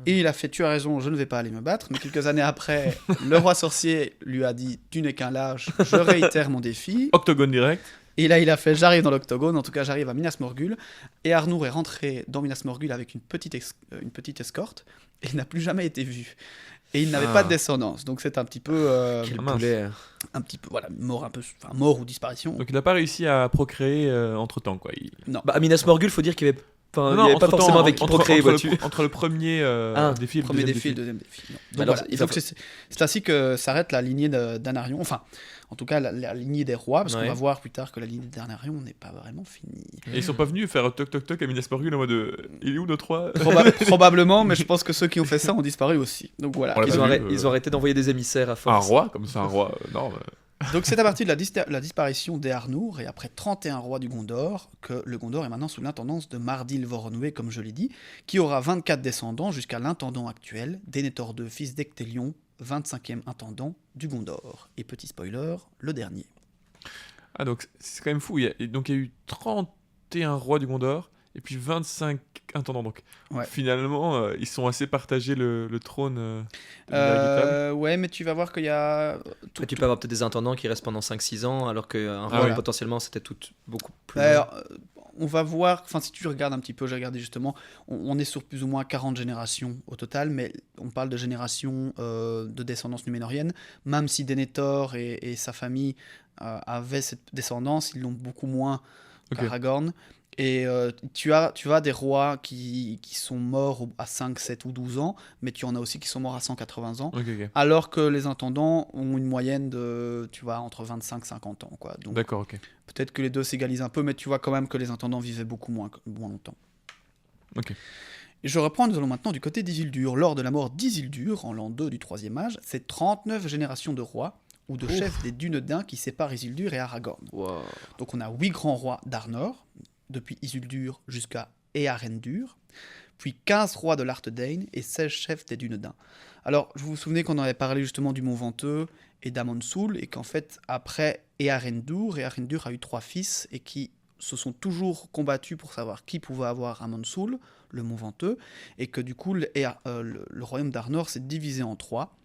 Et il a fait tu as raison, je ne vais pas aller me battre, mais quelques années après, le roi sorcier lui a dit tu n'es qu'un lâche, je réitère mon défi. Octogone direct. Et là, il a fait j'arrive dans l'octogone, en tout cas j'arrive à Minas Morgul. Et Arnour est rentré dans Minas Morgul avec une petite escorte, et il n'a plus jamais été vu. Et il n'avait pas de descendance, donc c'est un petit peu, Quel mince. poulet. un petit peu, voilà, mort ou disparition. Donc il n'a pas réussi à procréer entre temps, quoi. Non. Bah, à Minas Morgul, faut dire qu'il y avait, enfin, Non, il y avait pas entre-temps, forcément avec qui procréer, vois-tu. entre le premier défi et le Premier deuxième défi, défi. le deuxième défi. Non. Donc, Alors, voilà. il va Donc, c'est ainsi que s'arrête la lignée d'Anarion, enfin, en tout cas la lignée des rois, parce qu'on Ouais. va voir plus tard que la lignée d'Anarion n'est pas vraiment finie. Et ils sont pas venus faire toc toc toc à Minas Morgul en mode il est où notre roi? Probablement, mais je pense que ceux qui ont fait ça ont disparu aussi. Donc voilà. On l'a Ils pas ont, vu, ils ont arrêté d'envoyer des émissaires à Un force. roi, comme ça, un roi. Non, Donc c'est à partir de la disparition d'Eärnur et après 31 rois du Gondor que le Gondor est maintenant sous l'intendance de Mardil Voronwë, comme je l'ai dit, qui aura 24 descendants jusqu'à l'intendant actuel, Denethor II, fils d'Ectelion, 25e intendant du Gondor. Et petit spoiler, le dernier. Ah, donc c'est quand même fou. Donc il y a eu 31 rois du Gondor et puis 25 intendants. Donc Ouais. finalement, ils sont assez partagés le trône. inéluctable. Ouais, mais tu vas voir qu'il y a... Après, tu peux avoir peut-être des intendants qui restent pendant 5-6 ans, alors qu'un roi, ouais. potentiellement, c'était tout beaucoup plus. Alors, on va voir, enfin si tu regardes un petit peu, j'ai regardé justement, on est sur plus ou moins 40 générations au total, mais on parle de générations de descendance numénorienne, même si Denethor et sa famille avaient cette descendance, ils l'ont beaucoup moins Ok. Aragorn. Et tu as des rois qui sont morts à 5, 7 ou 12 ans, mais tu en as aussi qui sont morts à 180 ans, Ok. alors que les intendants ont une moyenne de, tu vois, entre 25 et 50 ans, quoi. Donc D'accord, ok. peut-être que les deux s'égalisent un peu, mais tu vois quand même que les intendants vivaient beaucoup moins longtemps. Ok. Et je reprends, nous allons maintenant du côté d'Isildur. Lors de la mort d'Isildur, en l'an 2 du troisième âge, c'est 39 générations de rois ou de chefs des Dunedains qui séparent Isildur et Aragorn. Wow. Donc on a 8 grands rois d'Arnor, depuis Isildur jusqu'à Earendur, puis 15 rois de l'Arthedain et 16 chefs des Dunedains. Alors, vous vous souvenez qu'on avait parlé justement du Mont Venteux et d'Amon-Sul, et qu'en fait, après Earendur a eu 3 fils, et qui se sont toujours combattus pour savoir qui pouvait avoir Amon-Sul, le Mont Venteux, et que du coup, le royaume d'Arnor s'est divisé en 3,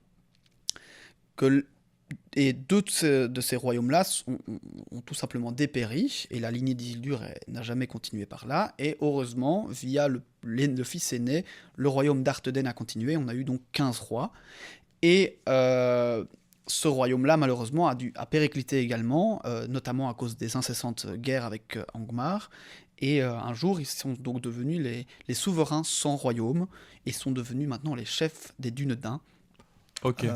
et deux de ces royaumes-là ont tout simplement dépéri, et la lignée d'Isildur n'a jamais continué par là, et heureusement, via le fils aîné, le royaume d'Arthedain a continué, on a eu donc 15 rois, et ce royaume-là, malheureusement, a périclité également, notamment à cause des incessantes guerres avec Angmar, et un jour, ils sont donc devenus les souverains sans royaume, et sont devenus maintenant les chefs des Dunedains. Ok.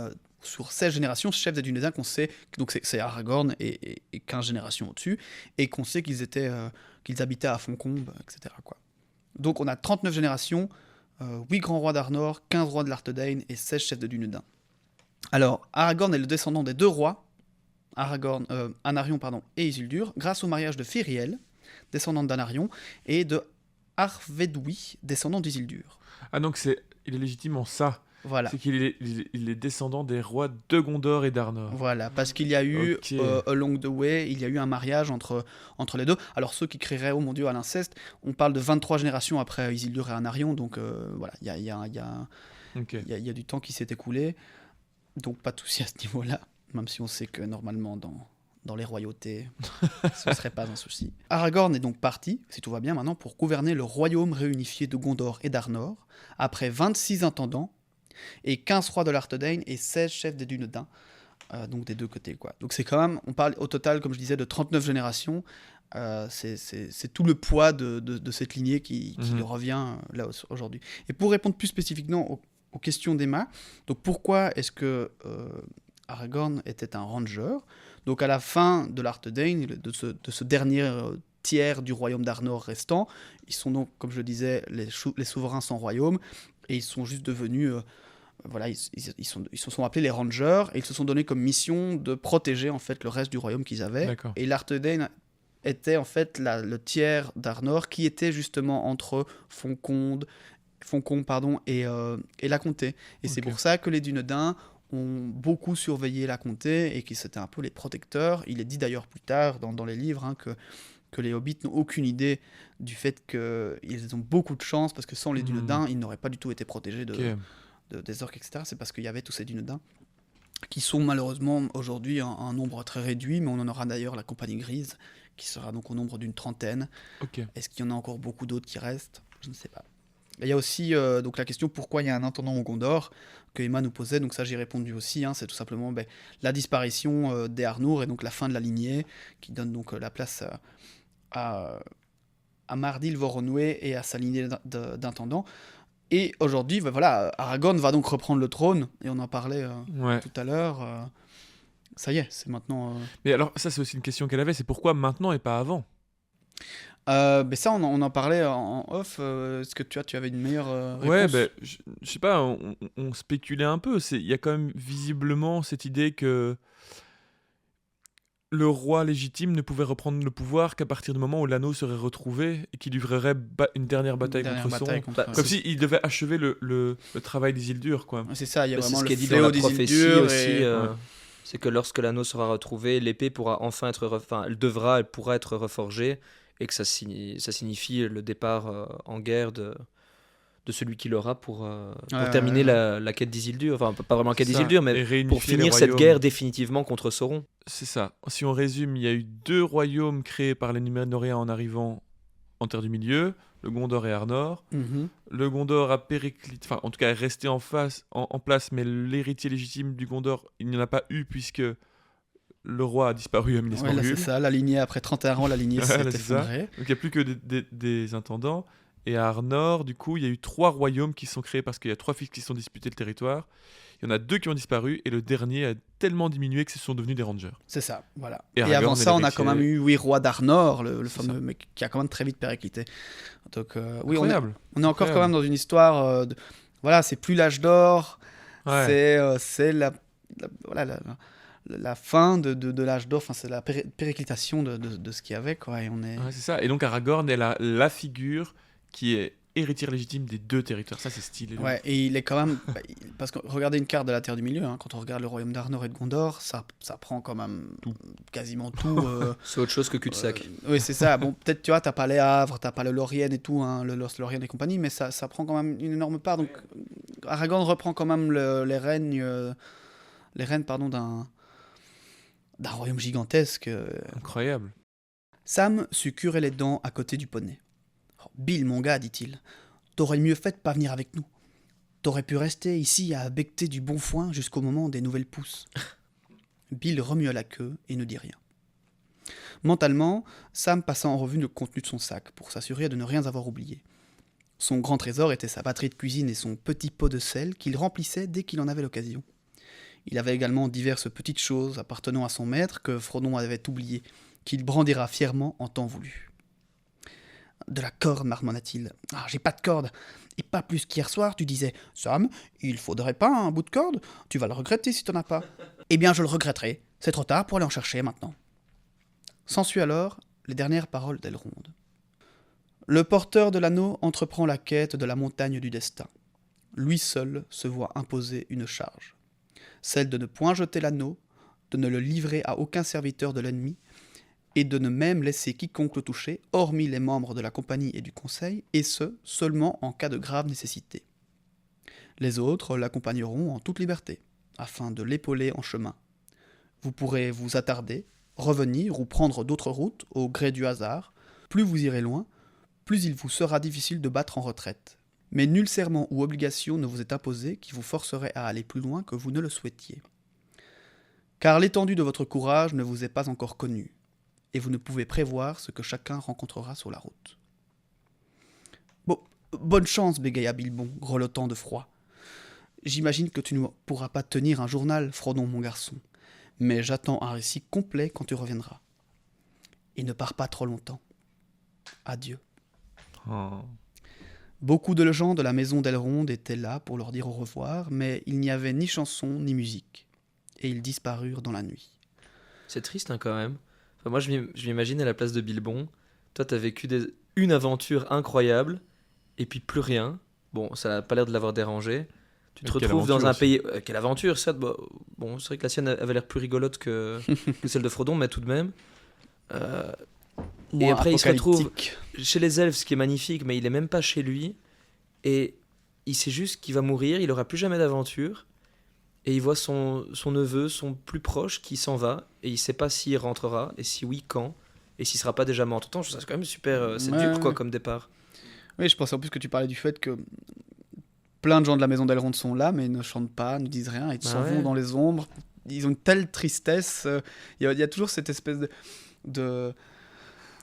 Sur 16 générations, chefs des Dunedains qu'on sait, donc c'est Aragorn et 15 générations au-dessus, et qu'on sait qu'ils habitaient à Foncombe, etc., quoi. Donc on a 39 générations, 8 grands rois d'Arnor, 15 rois de l'Arthedain et 16 chefs de Dunedain. Alors, Aragorn est le descendant des deux rois, Anarion et Isildur, grâce au mariage de Firiel, descendante d'Anarion, et de Arvedui, descendant d'Isildur. Ah, donc il est légitime en ça. Voilà. C'est qu'il il est descendant des rois de Gondor et d'Arnor. Voilà, parce qu'il y a eu, Ok. along the way, il y a eu un mariage entre les deux. Alors ceux qui crieraient, oh mon dieu, à l'inceste, on parle de 23 générations après Isildur et Anarion, donc voilà, il Ok. y a du temps qui s'est écoulé, donc pas de souci à ce niveau-là, même si on sait que normalement dans les royautés, ce ne serait pas un souci. Aragorn est donc parti, si tout va bien maintenant, pour gouverner le royaume réunifié de Gondor et d'Arnor, après 26 intendants, et 15 rois de l'Arthedain et 16 chefs des Dunedains, donc des deux côtés, quoi. Donc c'est quand même, on parle au total, comme je disais, de 39 générations, c'est tout le poids de cette lignée qui lui revient là aujourd'hui. Et pour répondre plus spécifiquement aux questions d'Emma, donc pourquoi est-ce que Aragorn était un ranger? Donc à la fin de l'Arthedain, de ce dernier tiers du royaume d'Arnor restant, ils sont donc, comme je le disais, les souverains sans royaume, et ils sont juste devenus... voilà, ils se sont appelés les Rangers, et ils se sont donné comme mission de protéger en fait le reste du royaume qu'ils avaient. D'accord. Et l'Arthedain était en fait le tiers d'Arnor qui était justement entre Foncombe et la comté. Et c'est pour ça que les Dunedains ont beaucoup surveillé la comté et qu'ils étaient un peu les protecteurs. Il est dit d'ailleurs plus tard dans les livres que les hobbits n'ont aucune idée du fait qu'ils ont beaucoup de chance, parce que sans les Dunedains, ils n'auraient pas du tout été protégés des orques, etc. C'est parce qu'il y avait tous ces Dunedains qui sont malheureusement aujourd'hui un nombre très réduit, mais on en aura d'ailleurs la Compagnie Grise, qui sera donc au nombre d'une 30aine. Ok. Est-ce qu'il y en a encore beaucoup d'autres qui restent? Je ne sais pas. Et il y a aussi donc la question pourquoi il y a un intendant au Gondor, que Emma nous posait, donc ça j'ai répondu aussi, c'est tout simplement la disparition des Arnor et donc la fin de la lignée, qui donne donc la place à Mardil Voronwë et à sa lignée d'intendants. Et aujourd'hui, voilà, Aragorn va donc reprendre le trône, et on en parlait tout à l'heure. Ça y est, c'est maintenant... Mais alors, ça c'est aussi une question qu'elle avait, c'est pourquoi maintenant et pas avant? Ça, on en parlait en off. Est-ce que tu avais une meilleure réponse? Ouais, je sais pas, on spéculait un peu. Il y a quand même visiblement cette idée que le roi légitime ne pouvait reprendre le pouvoir qu'à partir du moment où l'anneau serait retrouvé et qu'il livrerait une dernière bataille contre Sauron. Comme s'il devait achever le travail d'Isildur, quoi. C'est ça, il y a vraiment ce le qui est dit dans la prophétie aussi. C'est que lorsque l'anneau sera retrouvé, l'épée pourra enfin elle pourra être reforgée, et que ça signifie le départ en guerre de celui qui l'aura pour terminer la quête d'Isildur. Enfin, pas vraiment la quête d'Isildur, mais pour finir cette guerre définitivement contre Sauron. C'est ça. Si on résume, il y a eu 2 royaumes créés par les Númenóréens en arrivant en Terre du Milieu, le Gondor et Arnor. Le Gondor a périclité, enfin en tout cas est resté en place, mais l'héritier légitime du Gondor, il n'y en a pas eu, puisque le roi a disparu à Minas Ouais, là, c'est Morgul. ça, la lignée, après 31 ans, la lignée s'est Voilà, c'est ça. effondrée. Donc il n'y a plus que des intendants. Et à Arnor, du coup, il y a eu 3 royaumes qui sont créés parce qu'il y a 3 fils qui se sont disputés le territoire. Il y en a 2 qui ont disparu et le dernier a tellement diminué que ce sont devenus des rangers. C'est ça, voilà. Et Et Aragorn avant est ça, on a l'héritier. quand même eu, oui, roi d'Arnor, le C'est fameux ça. mec qui a quand même très vite périclité. Donc, oui, on est Incroyable. encore quand Incroyable. même dans une histoire. Voilà, c'est plus l'âge d'or, Ouais. c'est voilà, la fin de l'âge d'or, enfin, c'est la périclitation de ce qu'il y avait, quoi. Et on est. Ouais, c'est ça. Et donc Aragorn est la figure qui est héritière légitime des 2 territoires. Ça, c'est stylé. de Ouais, ouf. et il est quand même. Parce que regardez une carte de la Terre du Milieu, hein, quand on regarde le royaume d'Arnor et de Gondor, ça prend quand même Tout. quasiment tout. C'est autre chose que cul-de-sac. Oui, c'est ça. Bon, peut-être, tu vois, t'as pas les Havres, t'as pas le Lorien et tout, hein, le Lorien et compagnie, mais ça prend quand même une énorme part. Donc, Aragorn reprend quand même les rênes, pardon, d'un royaume gigantesque. Incroyable. Sam sut curer les dents à côté du poney. Oh, Bill, mon gars, dit-il, t'aurais mieux fait de pas venir avec nous. T'aurais pu rester ici à becqueter du bon foin jusqu'au moment des nouvelles pousses. Bill remua la queue et ne dit rien. Mentalement, Sam passa en revue le contenu de son sac pour s'assurer de ne rien avoir oublié. Son grand trésor était sa batterie de cuisine et son petit pot de sel qu'il remplissait dès qu'il en avait l'occasion. Il avait également diverses petites choses appartenant à son maître que Frodon avait oubliées, qu'il brandira fièrement en temps voulu. De la corde, marmonna-t-il. Ah, j'ai pas de corde. Et pas plus qu'hier soir, tu disais Sam, il faudrait pas un bout de corde. Tu vas le regretter si t'en as pas. Eh bien, je le regretterai. C'est trop tard pour aller en chercher maintenant. S'ensuit alors les dernières paroles d'Elrond. Le porteur de l'anneau entreprend la quête de la montagne du destin. Lui seul se voit imposer une charge. Celle de ne point jeter l'anneau, de ne le livrer à aucun serviteur de l'ennemi, et de ne même laisser quiconque le toucher, hormis les membres de la compagnie et du conseil, et ce, seulement en cas de grave nécessité. Les autres l'accompagneront en toute liberté, afin de l'épauler en chemin. Vous pourrez vous attarder, revenir ou prendre d'autres routes au gré du hasard. Plus vous irez loin, plus il vous sera difficile de battre en retraite. Mais nul serment ou obligation ne vous est imposé qui vous forcerait à aller plus loin que vous ne le souhaitiez. Car l'étendue de votre courage ne vous est pas encore connue, et vous ne pouvez prévoir ce que chacun rencontrera sur la route. Bon, bonne chance, bégaya Bilbon, grelottant de froid. J'imagine que tu ne pourras pas tenir un journal, Frodon, mon garçon, mais j'attends un récit complet quand tu reviendras. Et ne pars pas trop longtemps. Adieu. Oh. Beaucoup de gens de la maison d'Elrond étaient là pour leur dire au revoir, mais il n'y avait ni chanson ni musique, et ils disparurent dans la nuit. C'est triste hein, quand même. Enfin, moi, je m'imagine à la place de Bilbon. Toi, t'as vécu une aventure incroyable, et puis plus rien. Bon, ça n'a pas l'air de l'avoir dérangé. Tu te Mais quelle retrouves dans aventure un aussi. pays... quelle aventure, certes. Bon, c'est vrai que la sienne avait l'air plus rigolote que celle de Frodon, mais tout de même. Et après, il se retrouve Apocalyptique. chez les elfes, ce qui est magnifique, mais il est même pas chez lui. Et il sait juste qu'il va mourir, il aura plus jamais d'aventure. Et il voit son neveu, son plus proche, qui s'en va. Et il sait pas s'il rentrera, et si oui, quand. Et s'il sera pas déjà mort entre temps. Je trouve ça quand même super. C'est Ouais, dur, quoi, ouais. comme départ. Oui, je pensais en plus que tu parlais du fait que plein de gens de la maison d'Elrond sont là, mais ne chantent pas, ne disent rien, ils Bah s'en ouais. vont dans les ombres. Ils ont une telle tristesse. Il y a toujours cette espèce de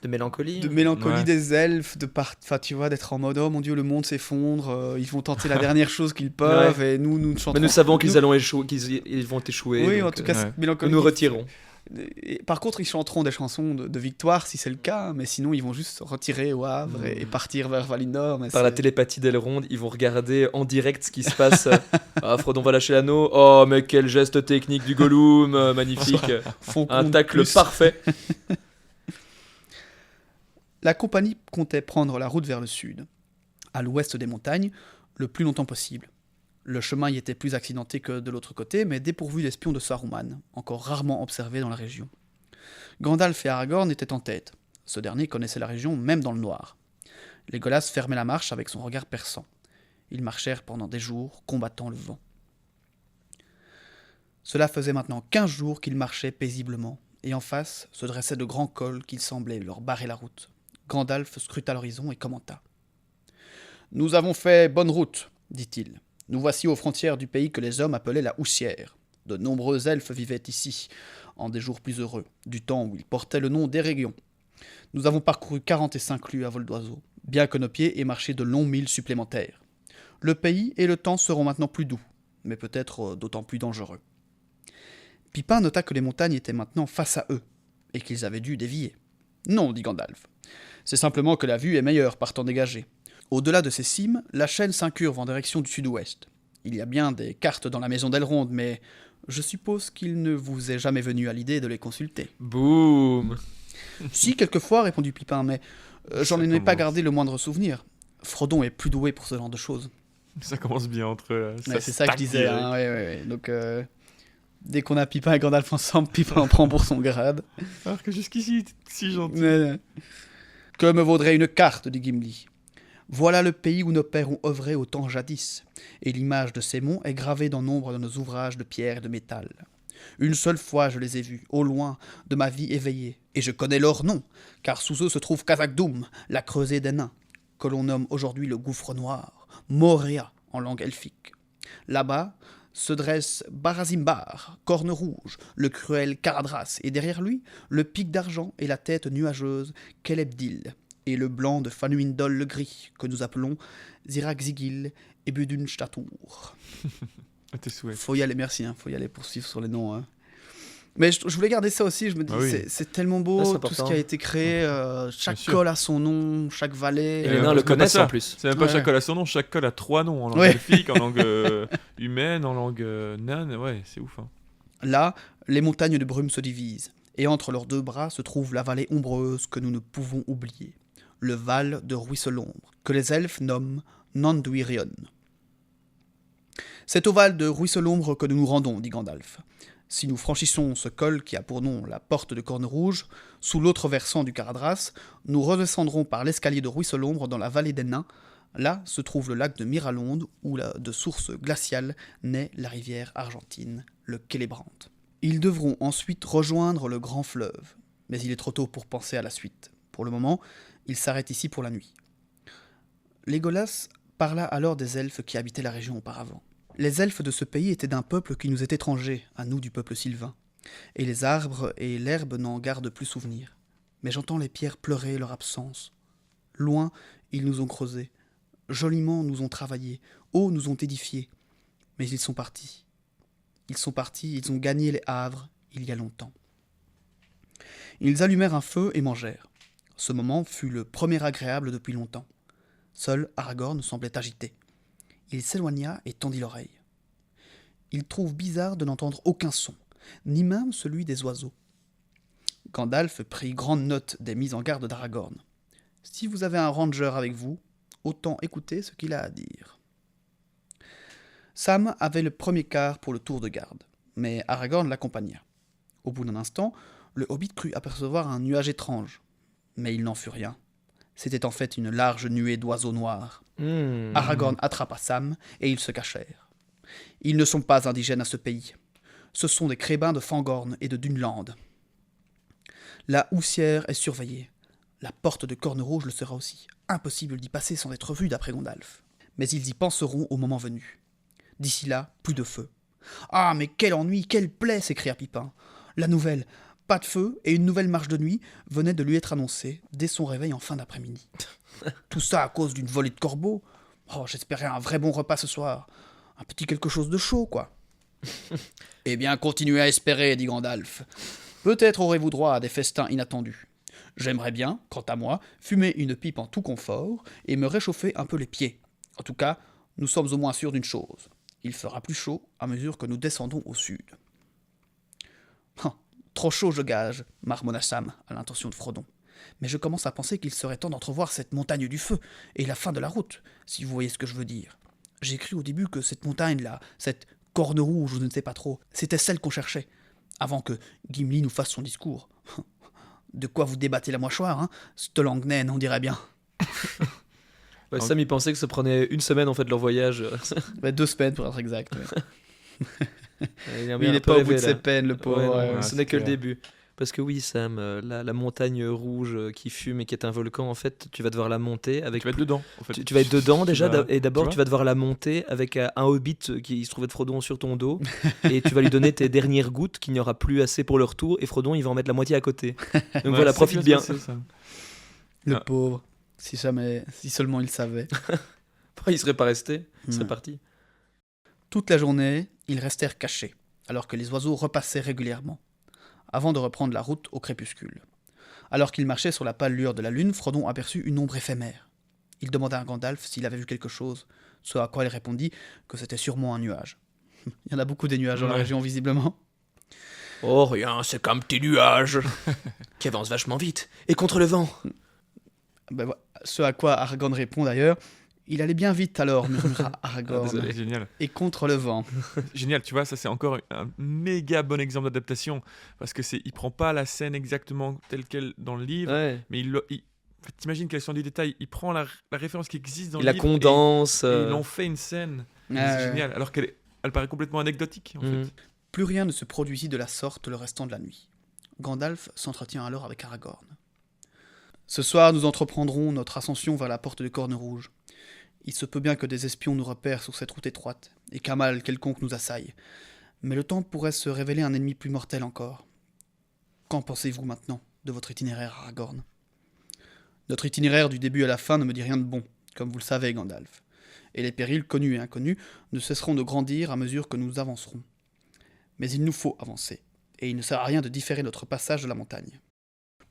De mélancolie. de mélancolie Ouais. des elfes, enfin, tu vois, d'être en mode oh mon dieu, le monde s'effondre, ils vont tenter la dernière chose qu'ils peuvent, et nous ne chantons Mais nous savons qu'ils nous- allons échouer, ils vont échouer. Oui, donc, en tout cas, ouais. cette nous mélancolie. nous retirons. Et par contre, ils chanteront des chansons de victoire si c'est le cas, mais sinon, ils vont juste se retirer au Havre et partir vers Valinor. Mais Par la c'est- télépathie d'Elrond, ils vont regarder en direct ce qui se passe. Ah, Frodon va lâcher l'anneau. Oh, mais quel geste technique du Gollum, magnifique. font Un compte tacle plus. parfait. La compagnie comptait prendre la route vers le sud, à l'ouest des montagnes, le plus longtemps possible. Le chemin y était plus accidenté que de l'autre côté, mais dépourvu d'espions de Saruman, encore rarement observés dans la région. Gandalf et Aragorn étaient en tête. Ce dernier connaissait la région même dans le noir. Legolas fermait la marche avec son regard perçant. Ils marchèrent pendant des jours, combattant le vent. Cela faisait maintenant 15 jours qu'ils marchaient paisiblement, et en face se dressaient de grands cols qui semblaient leur barrer la route. Gandalf scruta l'horizon et commenta. « Nous avons fait bonne route, dit-il. Nous voici aux frontières du pays que les hommes appelaient la Houssière. De nombreux elfes vivaient ici. en des jours plus heureux, du temps où il portait le nom d'Eregion. Nous avons parcouru 45 lieues à vol d'oiseau, bien que nos pieds aient marché de longs milles supplémentaires. Le pays et le temps seront maintenant plus doux, mais peut-être d'autant plus dangereux. Pipin nota que les montagnes étaient maintenant face à eux, et qu'ils avaient dû dévier. Non, dit Gandalf. C'est simplement que la vue est meilleure par temps dégagé. Au-delà de ces cimes, la chaîne s'incurve en direction du sud-ouest. Il y a bien des cartes dans la maison d'Elrond, mais je suppose qu'il ne vous est jamais venu à l'idée de les consulter. Boum. Si, quelquefois, répondit Pipin, mais j'en ai pas commence. gardé le moindre souvenir. Frodon est plus doué pour ce genre de choses. Ça commence bien entre eux. Ouais, c'est ça que je disais. Hein, ouais. Donc, dès qu'on a Pipin et Gandalf ensemble, Pipin en prend pour son grade. Alors que jusqu'ici, t'es si gentil. Que me vaudrait une carte, dit Gimli. Voilà le pays où nos pères ont œuvré au temps jadis, et l'image de ces monts est gravée dans nombre de nos ouvrages de pierre et de métal. Une seule fois je les ai vus, au loin, de ma vie éveillée, et je connais leur nom, car sous eux se trouve Khazad-dûm, la creusée des nains, que l'on nomme aujourd'hui le gouffre noir, Moria en langue elfique. Là-bas se dresse Barrazimbar, corne rouge, le cruel Caradhras, et derrière lui, le pic d'argent et la tête nuageuse Kelebdil, et le blanc de Fanuindol le gris, que nous appelons Zirak-Zigil et Budunstatur. À tes souhaits. Faut y aller, merci, faut y aller pour suivre sur les noms. Hein. Mais je voulais garder ça aussi, je me dis, Ah oui. c'est tellement beau, Ah, c'est tout important. ce qui a été créé, chaque sûr. col a son nom, chaque vallée. Et les nains parce le que pas connaissent ça. en plus. C'est même pas Ouais. chaque col a son nom, chaque col a 3 noms en langue Ouais. elfique, en langue humaine, en langue naine. Ouais, c'est ouf. Hein. Là, les montagnes de brume se divisent, et entre leurs deux bras se trouve la vallée ombreuse que nous ne pouvons oublier, le Val de Ruisselombre, que les elfes nomment Nanduirion. C'est au Val de Ruisselombre que nous nous rendons, dit Gandalf. Si nous franchissons ce col qui a pour nom la porte de Corne Rouge, sous l'autre versant du Caradhras, nous redescendrons par l'escalier de Ruisselombre dans la vallée des Nains. Là se trouve le lac de Miralonde, où de source glaciale naît la rivière argentine, le Celebrant. Ils devront ensuite rejoindre le grand fleuve, mais il est trop tôt pour penser à la suite. Pour le moment, ils s'arrêtent ici pour la nuit. Legolas parla alors des elfes qui habitaient la région auparavant. Les elfes de ce pays étaient d'un peuple qui nous est étranger, à nous du peuple sylvain, et les arbres et l'herbe n'en gardent plus souvenir. Mais j'entends les pierres pleurer leur absence. Loin, ils nous ont creusés, joliment nous ont travaillés, haut nous ont édifiés, mais ils sont partis. Ils sont partis, ils ont gagné les havres il y a longtemps. Ils allumèrent un feu et mangèrent. Ce moment fut le premier agréable depuis longtemps. Seul Aragorn semblait agité. Il s'éloigna et tendit l'oreille. Il trouve bizarre de n'entendre aucun son, ni même celui des oiseaux. Gandalf prit grande note des mises en garde d'Aragorn. Si vous avez un ranger avec vous, autant écouter ce qu'il a à dire. Sam avait le premier quart pour le tour de garde, mais Aragorn l'accompagna. Au bout d'un instant, le hobbit crut apercevoir un nuage étrange, mais il n'en fut rien. C'était en fait une large nuée d'oiseaux noirs. Aragorn attrapa Sam et ils se cachèrent. Ils ne sont pas indigènes à ce pays. Ce sont des crébins de Fangorn et de Dunland. La houssière est surveillée. La porte de Corne Rouge le sera aussi. Impossible d'y passer sans être vu d'après Gandalf. Mais ils y penseront au moment venu. D'ici là, plus de feu. Ah, mais quel ennui, quelle plaie, s'écria Pipin. La nouvelle, pas de feu et une nouvelle marche de nuit venait de lui être annoncée dès son réveil en fin d'après-midi. Tout ça à cause d'une volée de corbeaux. Oh, j'espérais un vrai bon repas ce soir. Un petit quelque chose de chaud, quoi. Eh bien, continuez à espérer, dit Gandalf. Peut-être aurez-vous droit à des festins inattendus. J'aimerais bien, quant à moi, fumer une pipe en tout confort et me réchauffer un peu les pieds. En tout cas, nous sommes au moins sûrs d'une chose. Il fera plus chaud à mesure que nous descendons au sud. Trop chaud, je gage, marmonna Sam à l'intention de Frodon. Mais je commence à penser qu'il serait temps d'entrevoir cette montagne du feu et la fin de la route, si vous voyez ce que je veux dire. J'ai cru au début que cette montagne-là, cette corne rouge, je ne sais pas trop, c'était celle qu'on cherchait, avant que Gimli nous fasse son discours. De quoi vous débattez la mâchoire, hein? Cette langue naine, on dirait bien. Ouais, Sam, il pensait que ça prenait une semaine en fait leur voyage. 2 semaines pour être exact. Ouais. Il Il n'est pas au bout de ses peines, le pauvre. Ouais, non, ouais. ce c'est n'est que le clair. début. Parce que oui, Sam, la montagne rouge qui fume et qui est un volcan, en fait, tu vas devoir la monter avec... Tu vas être dedans, en fait. Tu vas être dedans déjà, et d'abord tu vois tu vas devoir la monter avec un hobbit qui se trouvait de Frodon sur ton dos, et tu vas lui donner tes dernières gouttes qu'il n'y aura plus assez pour le retour, et Frodon il va en mettre la moitié à côté. Donc Ouais, voilà, c'est profite ce qui bien. va se passer, ça. Le Ah. pauvre. Si seulement il savait. Il serait pas resté, il serait Ouais. parti. Toute la journée, ils restèrent cachés, alors que les oiseaux repassaient régulièrement, avant de reprendre la route au crépuscule. Alors qu'ils marchaient sur la pâle lueur de la lune, Frodon aperçut une ombre éphémère. Il demanda à Gandalf s'il avait vu quelque chose, ce à quoi il répondit que c'était sûrement un nuage. Il y en a beaucoup des nuages dans la Ouais. région, visiblement. Oh rien, c'est qu'un petit nuage qui avance vachement vite, et contre le vent. Ben, ce à quoi Aragorn répond d'ailleurs. Il allait bien vite alors, murmura Ah, Aragorn. désolé. Génial. Et contre le vent. Génial, tu vois, ça c'est encore un méga bon exemple d'adaptation. Parce que il prend pas la scène exactement telle qu'elle dans le livre, Ouais. mais t'imagines quelle sont du détail. Il prend la référence qui existe dans Il le la livre condense. et il en fait une scène. Ouais, C'est ouais. génial. Alors elle paraît complètement anecdotique, en Mhm. fait. Plus rien ne se produisit de la sorte le restant de la nuit. Gandalf s'entretient alors avec Aragorn. Ce soir, nous entreprendrons notre ascension vers la porte de Corne Rouge. Il se peut bien que des espions nous repèrent sur cette route étroite, et qu'un mal quelconque nous assaille. Mais le temps pourrait se révéler un ennemi plus mortel encore. Qu'en pensez-vous maintenant de votre itinéraire, Aragorn ? Notre itinéraire du début à la fin ne me dit rien de bon, comme vous le savez, Gandalf. Et les périls, connus et inconnus, ne cesseront de grandir à mesure que nous avancerons. Mais il nous faut avancer, et il ne sert à rien de différer notre passage de la montagne.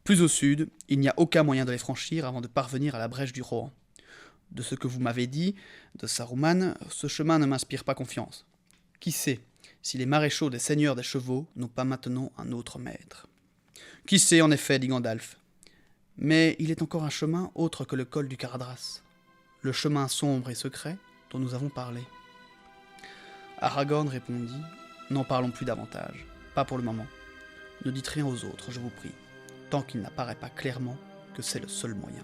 Plus au sud, il n'y a aucun moyen de les franchir avant de parvenir à la brèche du Rohan. De ce que vous m'avez dit, de Saruman, ce chemin ne m'inspire pas confiance. Qui sait si les maréchaux des seigneurs des chevaux n'ont pas maintenant un autre maître ? Qui sait en effet, dit Gandalf. Mais il est encore un chemin autre que le col du Caradras, le chemin sombre et secret dont nous avons parlé. Aragorn répondit, n'en parlons plus davantage, pas pour le moment. Ne dites rien aux autres, je vous prie, tant qu'il n'apparaît pas clairement que c'est le seul moyen.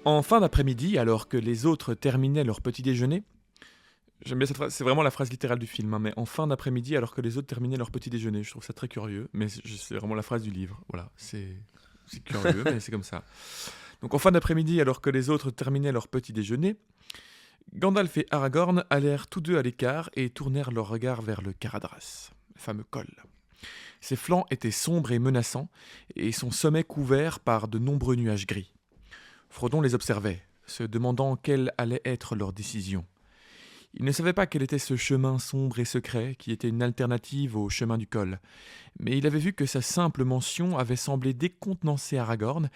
En fin d'après-midi, alors que les autres terminaient leur petit déjeuner, j'aime bien cette phrase, c'est vraiment la phrase littérale du film, hein, mais en fin d'après-midi, alors que les autres terminaient leur petit déjeuner, je trouve ça très curieux, mais c'est vraiment la phrase du livre, voilà, c'est curieux, mais c'est comme ça. Donc en fin d'après-midi, alors que les autres terminaient leur petit déjeuner, Gandalf et Aragorn allèrent tous deux à l'écart et tournèrent leur regard vers le Caradras, le fameux col. Ses flancs étaient sombres et menaçants, et son sommet couvert par de nombreux nuages gris. Frodon les observait, se demandant quelle allait être leur décision. Il ne savait pas quel était ce chemin sombre et secret qui était une alternative au chemin du col, mais il avait vu que sa simple mention avait semblé décontenancer Aragorn,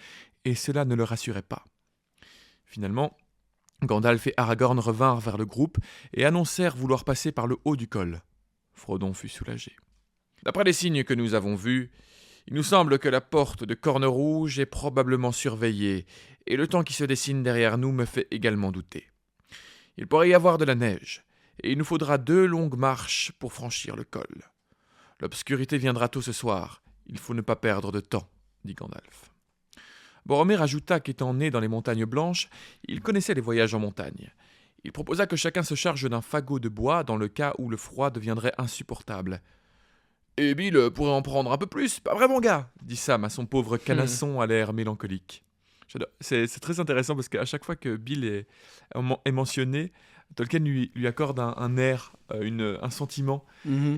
et cela ne le rassurait pas. Finalement, Gandalf et Aragorn revinrent vers le groupe et annoncèrent vouloir passer par le haut du col. Frodon fut soulagé. D'après les signes que nous avons vus, il nous semble que la porte de Corne Rouge est probablement surveillée, et le temps qui se dessine derrière nous me fait également douter. Il pourrait y avoir de la neige, et il nous faudra 2 longues marches pour franchir le col. L'obscurité viendra tôt ce soir, il faut ne pas perdre de temps, dit Gandalf. Boromir ajouta qu'étant né dans les montagnes blanches, il connaissait les voyages en montagne. Il proposa que chacun se charge d'un fagot de bois dans le cas où le froid deviendrait insupportable. « Et Bill pourrait en prendre un peu plus, pas vrai mon gars ?» dit Sam à son pauvre canasson à l'air mélancolique. C'est très intéressant parce qu'à chaque fois que Bill est mentionné, Tolkien lui accorde un air, un sentiment,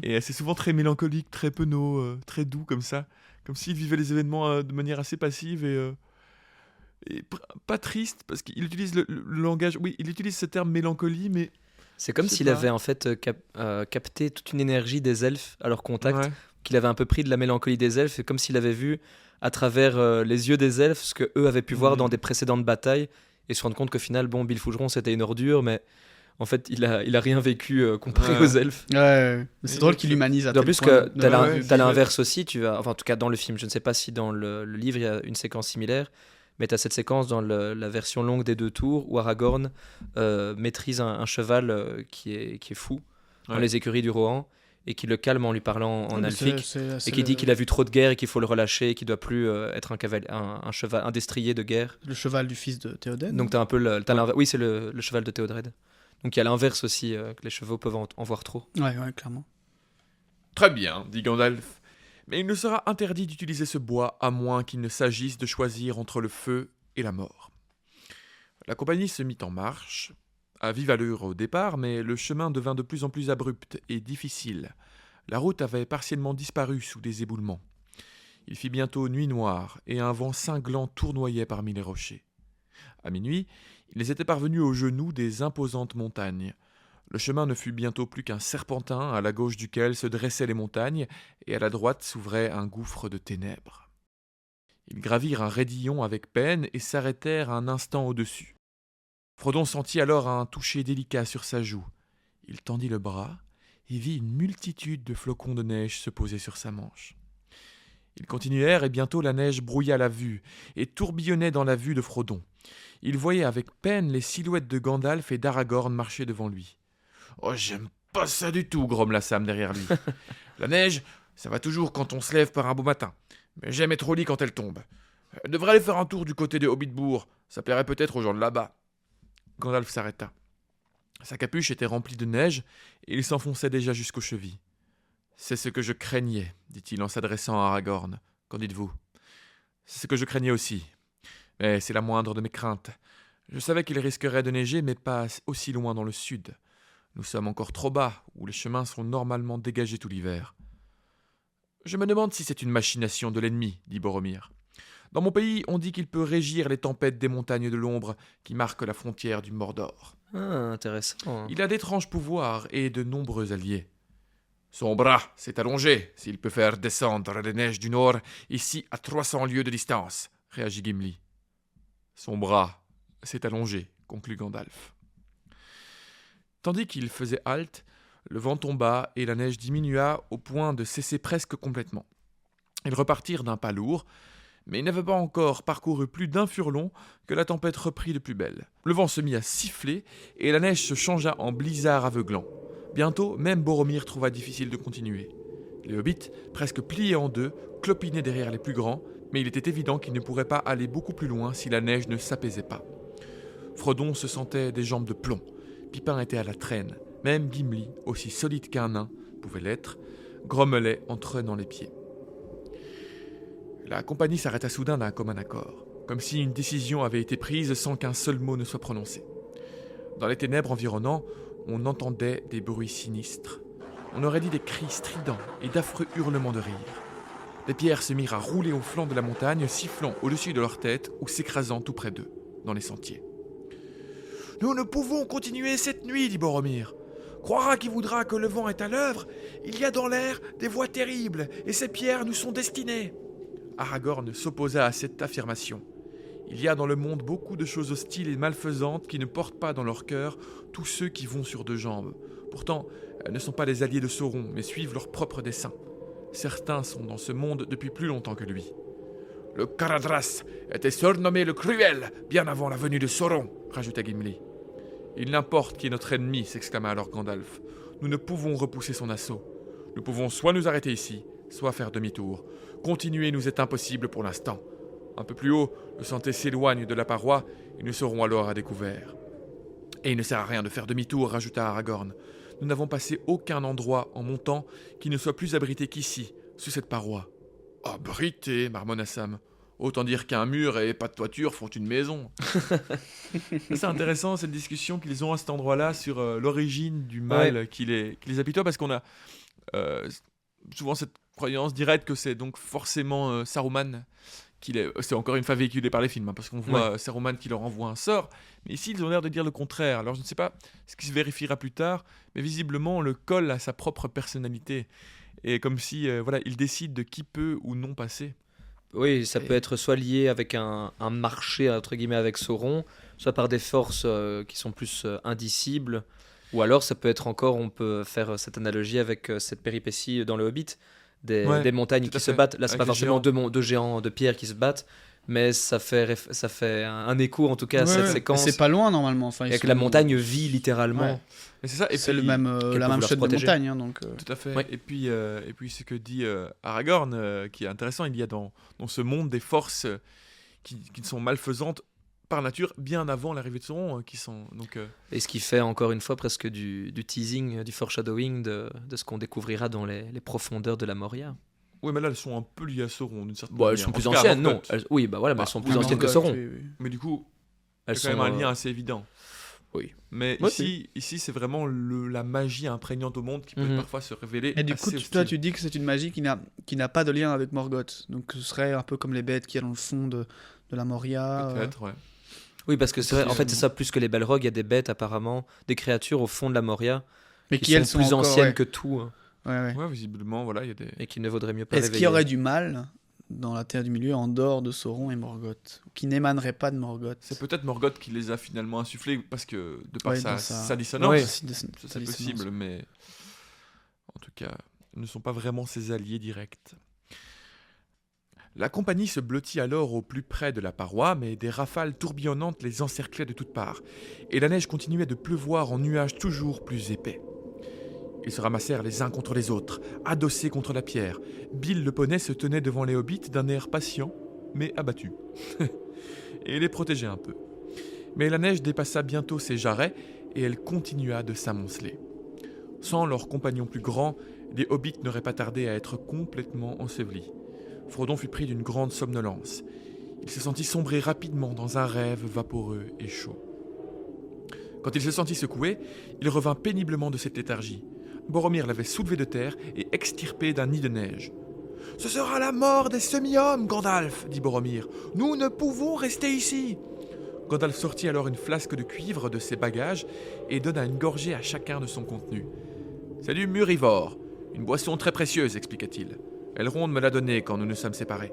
et c'est souvent très mélancolique, très penaud, très doux comme ça, comme s'il vivait les événements de manière assez passive et pas triste, parce qu'il utilise le langage, oui, il utilise ce terme mélancolie, mais... C'est comme Je sais s'il pas. avait en fait capté toute une énergie des elfes à leur contact, Ouais. qu'il avait un peu pris de la mélancolie des elfes, et comme s'il avait vu à travers les yeux des elfes ce que eux avaient pu voir dans des précédentes batailles, et se rendre compte qu'au final, bon, Bill Fougeron c'était une ordure, mais en fait il a rien vécu comparé Ouais. aux elfes. Ouais, mais c'est Et drôle donc, qu'il humanise à En tel plus point que de- t'as ouais, l'inverse aussi, enfin en tout cas dans le film, je ne sais pas si dans le livre il y a une séquence similaire, Mais tu as cette séquence dans la version longue des 2 tours où Aragorn maîtrise un cheval qui est fou dans les écuries du Rohan et qui le calme en lui parlant en elfique et qui dit qu'il a vu trop de guerre et qu'il faut le relâcher et qu'il doit plus être un destrier de guerre. Le cheval du fils de Théoden. Donc t'as un peu oui, c'est le cheval de Théodred. Donc il y a l'inverse aussi, que les chevaux peuvent en voir trop. Ouais, clairement. Très bien, dit Gandalf. Mais il ne sera interdit d'utiliser ce bois à moins qu'il ne s'agisse de choisir entre le feu et la mort. La compagnie se mit en marche, à vive allure au départ, mais le chemin devint de plus en plus abrupt et difficile. La route avait partiellement disparu sous des éboulements. Il fit bientôt nuit noire et un vent cinglant tournoyait parmi les rochers. À minuit, ils étaient parvenus aux genoux des imposantes montagnes. Le chemin ne fut bientôt plus qu'un serpentin à la gauche duquel se dressaient les montagnes et à la droite s'ouvrait un gouffre de ténèbres. Ils gravirent un raidillon avec peine et s'arrêtèrent un instant au-dessus. Frodon sentit alors un toucher délicat sur sa joue. Il tendit le bras et vit une multitude de flocons de neige se poser sur sa manche. Ils continuèrent et bientôt la neige brouilla la vue et tourbillonnait dans la vue de Frodon. Il voyait avec peine les silhouettes de Gandalf et d'Aragorn marcher devant lui. « Oh, j'aime pas ça du tout !» grommela Sam derrière lui. « La neige, ça va toujours quand on se lève par un beau matin, mais j'aime être au lit quand elle tombe. Elle devrait aller faire un tour du côté de Hobbitbourg, ça plairait peut-être aux gens de là-bas. » Gandalf s'arrêta. Sa capuche était remplie de neige et il s'enfonçait déjà jusqu'aux chevilles. « C'est ce que je craignais, dit-il en s'adressant à Aragorn. Qu'en dites-vous ? C'est ce que je craignais aussi. Mais c'est la moindre de mes craintes. Je savais qu'il risquerait de neiger, mais pas aussi loin dans le sud. Nous sommes encore trop bas, où les chemins sont normalement dégagés tout l'hiver. Je me demande si c'est une machination de l'ennemi, dit Boromir. Dans mon pays, on dit qu'il peut régir les tempêtes des montagnes de l'ombre qui marquent la frontière du Mordor. Ah, intéressant. Il a d'étranges pouvoirs et de nombreux alliés. Son bras s'est allongé, s'il peut faire descendre les neiges du nord, ici à 300 lieues de distance, réagit Gimli. Son bras s'est allongé, conclut Gandalf. Tandis qu'il faisait halte, le vent tomba et la neige diminua au point de cesser presque complètement. Ils repartirent d'un pas lourd, mais ils n'avaient pas encore parcouru plus d'1 furlong que la tempête reprit de plus belle. Le vent se mit à siffler et la neige se changea en blizzard aveuglant. Bientôt, même Boromir trouva difficile de continuer. Les hobbits, presque pliés en deux, clopinaient derrière les plus grands, mais il était évident qu'ils ne pourraient pas aller beaucoup plus loin si la neige ne s'apaisait pas. Frodon se sentait des jambes de plomb. Pipin était à la traîne. Même Gimli, aussi solide qu'un nain pouvait l'être, grommelait en traînant les pieds. La compagnie s'arrêta soudain d'un commun accord, comme si une décision avait été prise sans qu'un seul mot ne soit prononcé. Dans les ténèbres environnantes, on entendait des bruits sinistres. On aurait dit des cris stridents et d'affreux hurlements de rire. Des pierres se mirent à rouler au flanc de la montagne, sifflant au-dessus de leur tête ou s'écrasant tout près d'eux, dans les sentiers. « Nous ne pouvons continuer cette nuit, dit Boromir. Croira qui voudra que le vent est à l'œuvre, il y a dans l'air des voix terribles, et ces pierres nous sont destinées. » Aragorn s'opposa à cette affirmation. Il y a dans le monde beaucoup de choses hostiles et malfaisantes qui ne portent pas dans leur cœur tous ceux qui vont sur 2 jambes. Pourtant, elles ne sont pas les alliés de Sauron, mais suivent leurs propres desseins. Certains sont dans ce monde depuis plus longtemps que lui. Le Caradhras était surnommé le Cruel, bien avant la venue de Sauron, rajouta Gimli. Il n'importe qui est notre ennemi, s'exclama alors Gandalf. Nous ne pouvons repousser son assaut. Nous pouvons soit nous arrêter ici, soit faire demi-tour. Continuer nous est impossible pour l'instant. Un peu plus haut, le sentier s'éloigne de la paroi et nous serons alors à découvert. Et il ne sert à rien de faire demi-tour, rajouta Aragorn. Nous n'avons passé aucun endroit en montant qui ne soit plus abrité qu'ici, sous cette paroi. Abrité, marmonna Sam. Autant dire qu'un mur et pas de toiture font une maison. C'est intéressant cette discussion qu'ils ont à cet endroit-là sur l'origine du mal qui les apitoie, parce qu'on a souvent cette croyance directe que c'est donc forcément Saruman. C'est encore une fois véhiculé par les films, parce qu'on voit Saruman qui leur envoie un sort, mais ici ils ont l'air de dire le contraire. Alors je ne sais pas ce qui se vérifiera plus tard, mais visiblement on le colle à sa propre personnalité, et comme si il décide de qui peut ou non passer. Oui, ça peut être soit lié avec un marché entre guillemets avec Sauron, soit par des forces qui sont plus indicibles, ou alors ça peut être encore, on peut faire cette analogie avec cette péripétie dans le Hobbit, des montagnes qui se battent. Là, c'est pas forcément 2 géants de pierre qui se battent, mais ça fait un écho en tout cas à cette Ouais, séquence. et c'est pas loin normalement. Enfin, Et que la montagne vit littéralement. Ouais. Et c'est ça. Et C'est puis, la vouloir même se chaîne de protéger. montagne. Hein, donc, Tout à fait. Ouais. Et puis ce que dit Aragorn, qui est intéressant, il y a dans ce monde des forces qui sont malfaisantes par nature, bien avant l'arrivée de Sauron, qui sont donc. Et ce qui fait encore une fois presque du teasing, du foreshadowing de ce qu'on découvrira dans les profondeurs de la Moria. Oui, mais là, elles sont un peu liées à Sauron d'une certaine Bon, elles manière. sont En plus tout cas, à anciennes, non. Morgoth. Oui, bah voilà, mais Bah, elles sont oui, plus anciennes que Morgoth, Sauron. oui, oui. Mais du coup, Elles il y a quand même un sont, lien assez évident. Oui. Mais Ouais, ici, c'est vraiment la magie imprégnante au monde qui peut Mhm. parfois se révéler. Et du assez coup, hostile. toi, tu dis que c'est une magie qui n'a pas de lien avec Morgoth. Donc, ce serait un peu comme les bêtes qu'il y a dans le fond de la Moria. Peut-être, ouais. Oui, parce que c'est vrai, en fait, c'est ça, plus que les Balrogs, il y a des bêtes apparemment, des créatures au fond de la Moria, mais qui sont plus encore, anciennes ouais. que tout, hein, Ouais, ouais. Ouais, visiblement, voilà, il y a des. et qui ne vaudraient mieux pas Est-ce qu'il y réveiller. aurait du mal dans la Terre du Milieu en dehors de Sauron et Morgoth, qui n'émanerait pas de Morgoth? C'est peut-être Morgoth qui les a finalement insufflés parce que de par Ouais, sa, dans sa- sa dissonance, Ouais. Sa c'est dissonance. possible, mais en tout cas, ils ne sont pas vraiment ses alliés directs. La compagnie se blottit alors au plus près de la paroi, mais des rafales tourbillonnantes les encerclaient de toutes parts, et la neige continuait de pleuvoir en nuages toujours plus épais. Ils se ramassèrent les uns contre les autres, adossés contre la pierre. Bill le poney se tenait devant les hobbits d'un air patient, mais abattu. Et les protégeait un peu. Mais la neige dépassa bientôt ses jarrets, et elle continua de s'amonceler. Sans leurs compagnons plus grands, les hobbits n'auraient pas tardé à être complètement ensevelis. Frodon fut pris d'une grande somnolence. Il se sentit sombrer rapidement dans un rêve vaporeux et chaud. Quand il se sentit secoué, il revint péniblement de cette léthargie. Boromir l'avait soulevé de terre et extirpé d'un nid de neige. « Ce sera la mort des semi-hommes, Gandalf !» dit Boromir. « Nous ne pouvons rester ici !» Gandalf sortit alors une flasque de cuivre de ses bagages et donna une gorgée à chacun de son contenu. « C'est du murivore, une boisson très précieuse, expliqua-t-il. Elrond me l'a donnée quand nous nous sommes séparés. »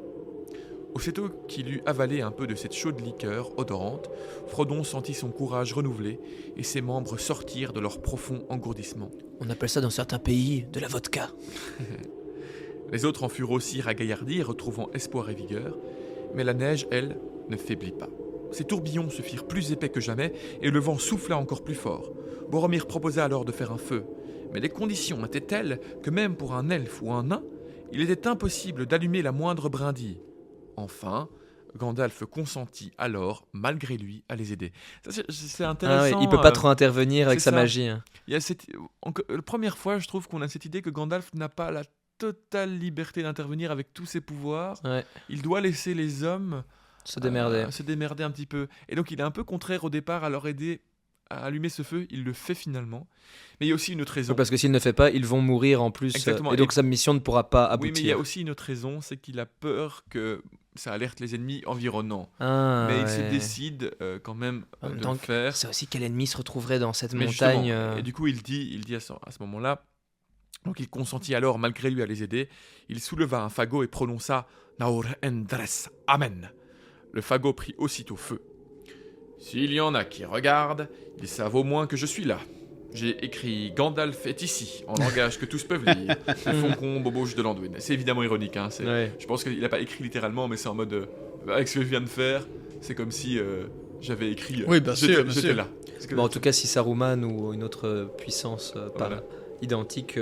Aussitôt qu'il eut avalé un peu de cette chaude liqueur odorante, Frodon sentit son courage renouvelé et ses membres sortir de leur profond engourdissement. On appelle ça dans certains pays de la vodka. Les autres en furent aussi ragaillardis, retrouvant espoir et vigueur, mais la neige, elle, ne faiblit pas. Ces tourbillons se firent plus épais que jamais et le vent souffla encore plus fort. Boromir proposa alors de faire un feu, mais les conditions étaient telles que même pour un elfe ou un nain, il était impossible d'allumer la moindre brindille. Enfin, Gandalf consentit alors, malgré lui, à les aider. Ça, c'est intéressant. Il peut pas trop intervenir avec c'est sa ça. magie. Hein. Il y a la première fois, je trouve qu'on a cette idée que Gandalf n'a pas la totale liberté d'intervenir avec tous ses pouvoirs. Ouais, Il doit laisser les hommes se démerder. se démerder un petit peu. Et donc il est un peu contraire au départ à leur aider à allumer ce feu. Il le fait finalement. Mais il y a aussi une autre raison. Parce que s'il ne fait pas, ils vont mourir en plus. Exactement. Et donc Et- sa mission ne pourra pas Oui, aboutir. mais il y a aussi une autre raison, c'est qu'il a peur que ça alerte les ennemis environnants. Ah, Mais il se ouais. décide quand même En même de temps le faire. C'est aussi quel ennemi se retrouverait dans cette Mais montagne. justement, et du coup, il dit à ce moment-là, donc il consentit alors malgré lui à les aider. Il souleva un fagot et prononça Naur Endres Amen. Le fagot prit aussitôt feu. S'il y en a qui regardent, ils savent au moins que je suis là. J'ai écrit Gandalf est ici, en langage que tous peuvent lire. Le Foncon Bobauche de l'Anduin. C'est évidemment ironique, hein. Ouais. Je pense qu'il n'a pas écrit littéralement, mais c'est en mode avec ce que je viens de faire, c'est comme si j'avais écrit. Oui, bien sûr, bien j'étais sûr. là. C'est que- Bon, en tout cas, si Saruman ou une autre puissance Voilà. identique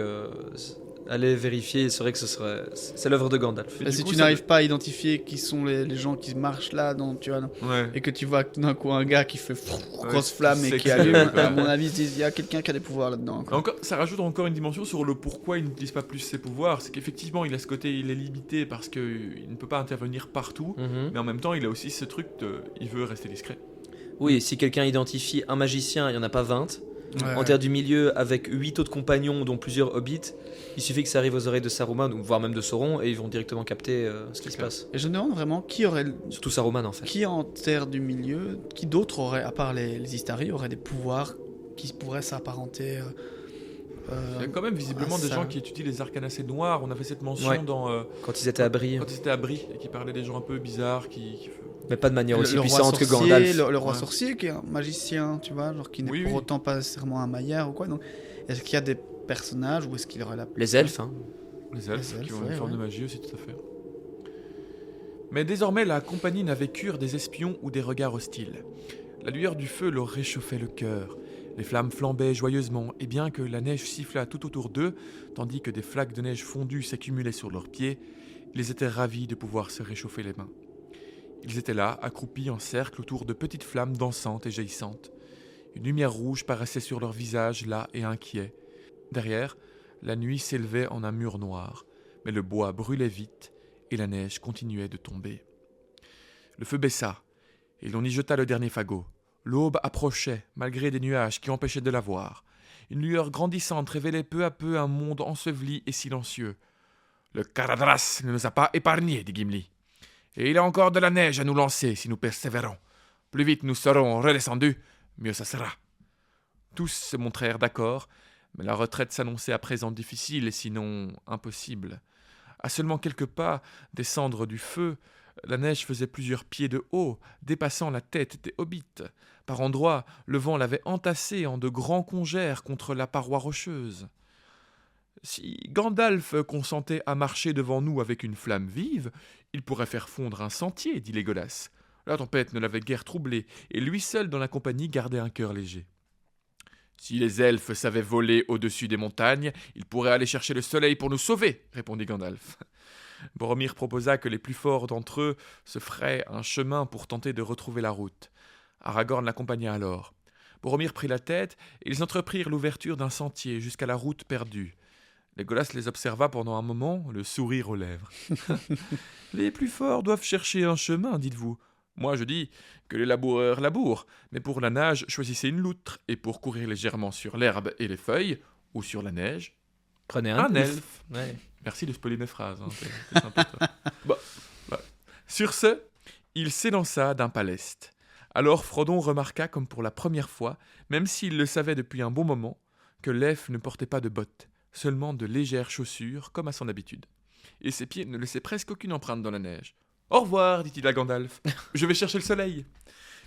allait vérifier, il saurait que c'est l'œuvre de Gandalf. Et Et du si coup, tu ça- n'arrives pas à identifier qui sont les gens qui marchent là, tu vois, Ouais. et que tu vois tout d'un coup un gars qui fait grosse tu flamme sais et que qui c'est- allume, ouais. à mon avis, ils se disent il y a quelqu'un qui a des pouvoirs là-dedans. quoi. Encore, ça rajoute encore une dimension sur le pourquoi il n'utilise pas plus ses pouvoirs. C'est qu'effectivement, il a ce côté, il est limité parce qu'il ne peut pas intervenir partout. Mhm. Mais en même temps, il a aussi ce truc de. Il veut rester discret. Oui, si quelqu'un identifie un magicien, il n'y en a pas 20. Ouais. En Terre du Milieu, avec 8 autres compagnons, dont plusieurs hobbits, il suffit que ça arrive aux oreilles de Saruman, ou voire même de Sauron, et ils vont directement capter ce qui se clair. passe. Et je me demande vraiment qui aurait, Surtout Saruman, en fait. qui en Terre du Milieu, qui d'autre aurait, à part les Istari, aurait des pouvoirs qui pourraient s'apparenter. Il y a quand même visiblement des ça. gens qui étudient les arcanes assez noirs. On avait cette mention Ouais. dans. Quand ils étaient à Brie, Quand ils étaient à Brie et qui parlaient des gens un peu bizarres qui... mais pas de manière aussi le roi puissante que sorcier, Gandalf. le roi Ouais. sorcier qui est un magicien, tu vois, genre qui n'est Oui, pour oui. autant pas nécessairement un maillard ou quoi. Donc, est-ce qu'il y a des personnages ou est-ce qu'il aurait la Les elfes, hein. Les elfes, Les elfes, qui ont une ouais, forme ouais. de magie aussi, tout à fait. Mais désormais, la compagnie n'avait cure des espions ou des regards hostiles. La lueur du feu leur réchauffait le cœur. Les flammes flambaient joyeusement, et bien que la neige sifflât tout autour d'eux, tandis que des flaques de neige fondue s'accumulaient sur leurs pieds, ils étaient ravis de pouvoir se réchauffer les mains. Ils étaient là, accroupis en cercle autour de petites flammes dansantes et jaillissantes. Une lumière rouge paraissait sur leurs visages, las et inquiets. Derrière, la nuit s'élevait en un mur noir, mais le bois brûlait vite et la neige continuait de tomber. Le feu baissa, et l'on y jeta le dernier fagot. L'aube approchait, malgré des nuages qui empêchaient de la voir. Une lueur grandissante révélait peu à peu un monde enseveli et silencieux. « Le Caradras ne nous a pas épargnés, dit Gimli. Et il y a encore de la neige à nous lancer si nous persévérons. Plus vite nous serons redescendus, mieux ça sera. » Tous se montrèrent d'accord, mais la retraite s'annonçait à présent difficile et sinon impossible. À seulement quelques pas des cendres du feu, la neige faisait plusieurs pieds de haut, dépassant la tête des hobbits. Par endroits, le vent l'avait entassé en de grands congères contre la paroi rocheuse. Si Gandalf consentait à marcher devant nous avec une flamme vive, il pourrait faire fondre un sentier, dit Légolas. La tempête ne l'avait guère troublé, et lui seul dans la compagnie gardait un cœur léger. Si les elfes savaient voler au-dessus des montagnes, ils pourraient aller chercher le soleil pour nous sauver, répondit Gandalf. Boromir proposa que les plus forts d'entre eux se feraient un chemin pour tenter de retrouver la route. Aragorn l'accompagna alors. Boromir prit la tête, et ils entreprirent l'ouverture d'un sentier jusqu'à la route perdue. Légolas les observa pendant un moment, le sourire aux lèvres. « Les plus forts doivent chercher un chemin, dites-vous. Moi, je dis que les laboureurs labourent, mais pour la nage, choisissez une loutre, et pour courir légèrement sur l'herbe et les feuilles, ou sur la neige, Prenez un elfe. » Ouais. Merci de spoiler mes phrases. T'es sympa, toi. Bon, voilà. Sur ce, il s'élança d'un pas lest. Alors Frodon remarqua, comme pour la première fois, même s'il le savait depuis un bon moment, que l'elfe ne portait pas de bottes, seulement de légères chaussures, comme à son habitude. Et ses pieds ne laissaient presque aucune empreinte dans la neige. « Au revoir, dit-il à Gandalf. Je vais chercher le soleil. »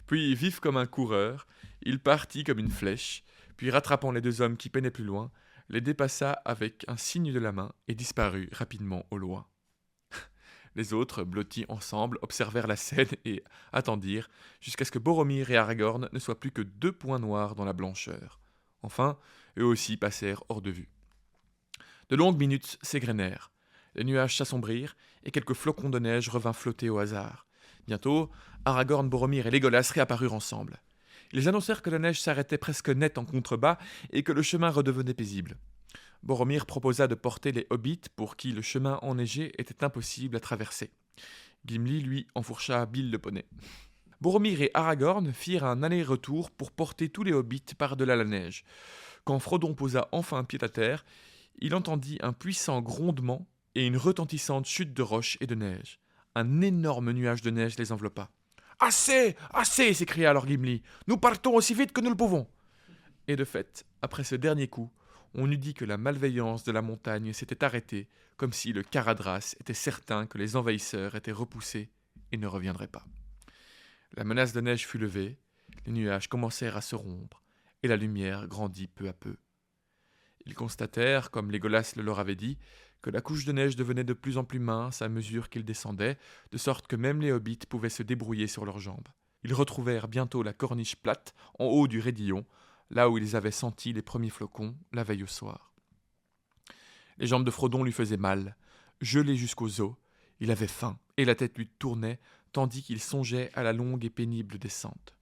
Puis, vif comme un coureur, il partit comme une flèche, puis rattrapant les deux hommes qui peinaient plus loin, les dépassa avec un signe de la main et disparut rapidement au loin. Les autres, blottis ensemble, observèrent la scène et attendirent jusqu'à ce que Boromir et Aragorn ne soient plus que 2 points noirs dans la blancheur. Enfin, eux aussi passèrent hors de vue. De longues minutes s'égrenèrent. Les nuages s'assombrirent et quelques flocons de neige revinrent flotter au hasard. Bientôt, Aragorn, Boromir et Légolas réapparurent ensemble. Ils annoncèrent que la neige s'arrêtait presque net en contrebas et que le chemin redevenait paisible. Boromir proposa de porter les hobbits pour qui le chemin enneigé était impossible à traverser. Gimli, lui, enfourcha Bill le poney. Boromir et Aragorn firent un aller-retour pour porter tous les hobbits par-delà la neige. Quand Frodon posa enfin pied à terre, il entendit un puissant grondement et une retentissante chute de roches et de neige. Un énorme nuage de neige les enveloppa. « Assez, assez !» s'écria alors Gimli. « Nous partons aussi vite que nous le pouvons !» Et de fait, après ce dernier coup, on eût dit que la malveillance de la montagne s'était arrêtée, comme si le Caradras était certain que les envahisseurs étaient repoussés et ne reviendraient pas. La menace de neige fut levée, les nuages commencèrent à se rompre, et la lumière grandit peu à peu. Ils constatèrent, comme Légolas le leur avait dit, que la couche de neige devenait de plus en plus mince à mesure qu'ils descendaient, de sorte que même les hobbits pouvaient se débrouiller sur leurs jambes. Ils retrouvèrent bientôt la corniche plate, en haut du raidillon, là où ils avaient senti les premiers flocons la veille au soir. Les jambes de Frodon lui faisaient mal. Gelé jusqu'aux os, il avait faim, et la tête lui tournait, tandis qu'il songeait à la longue et pénible descente.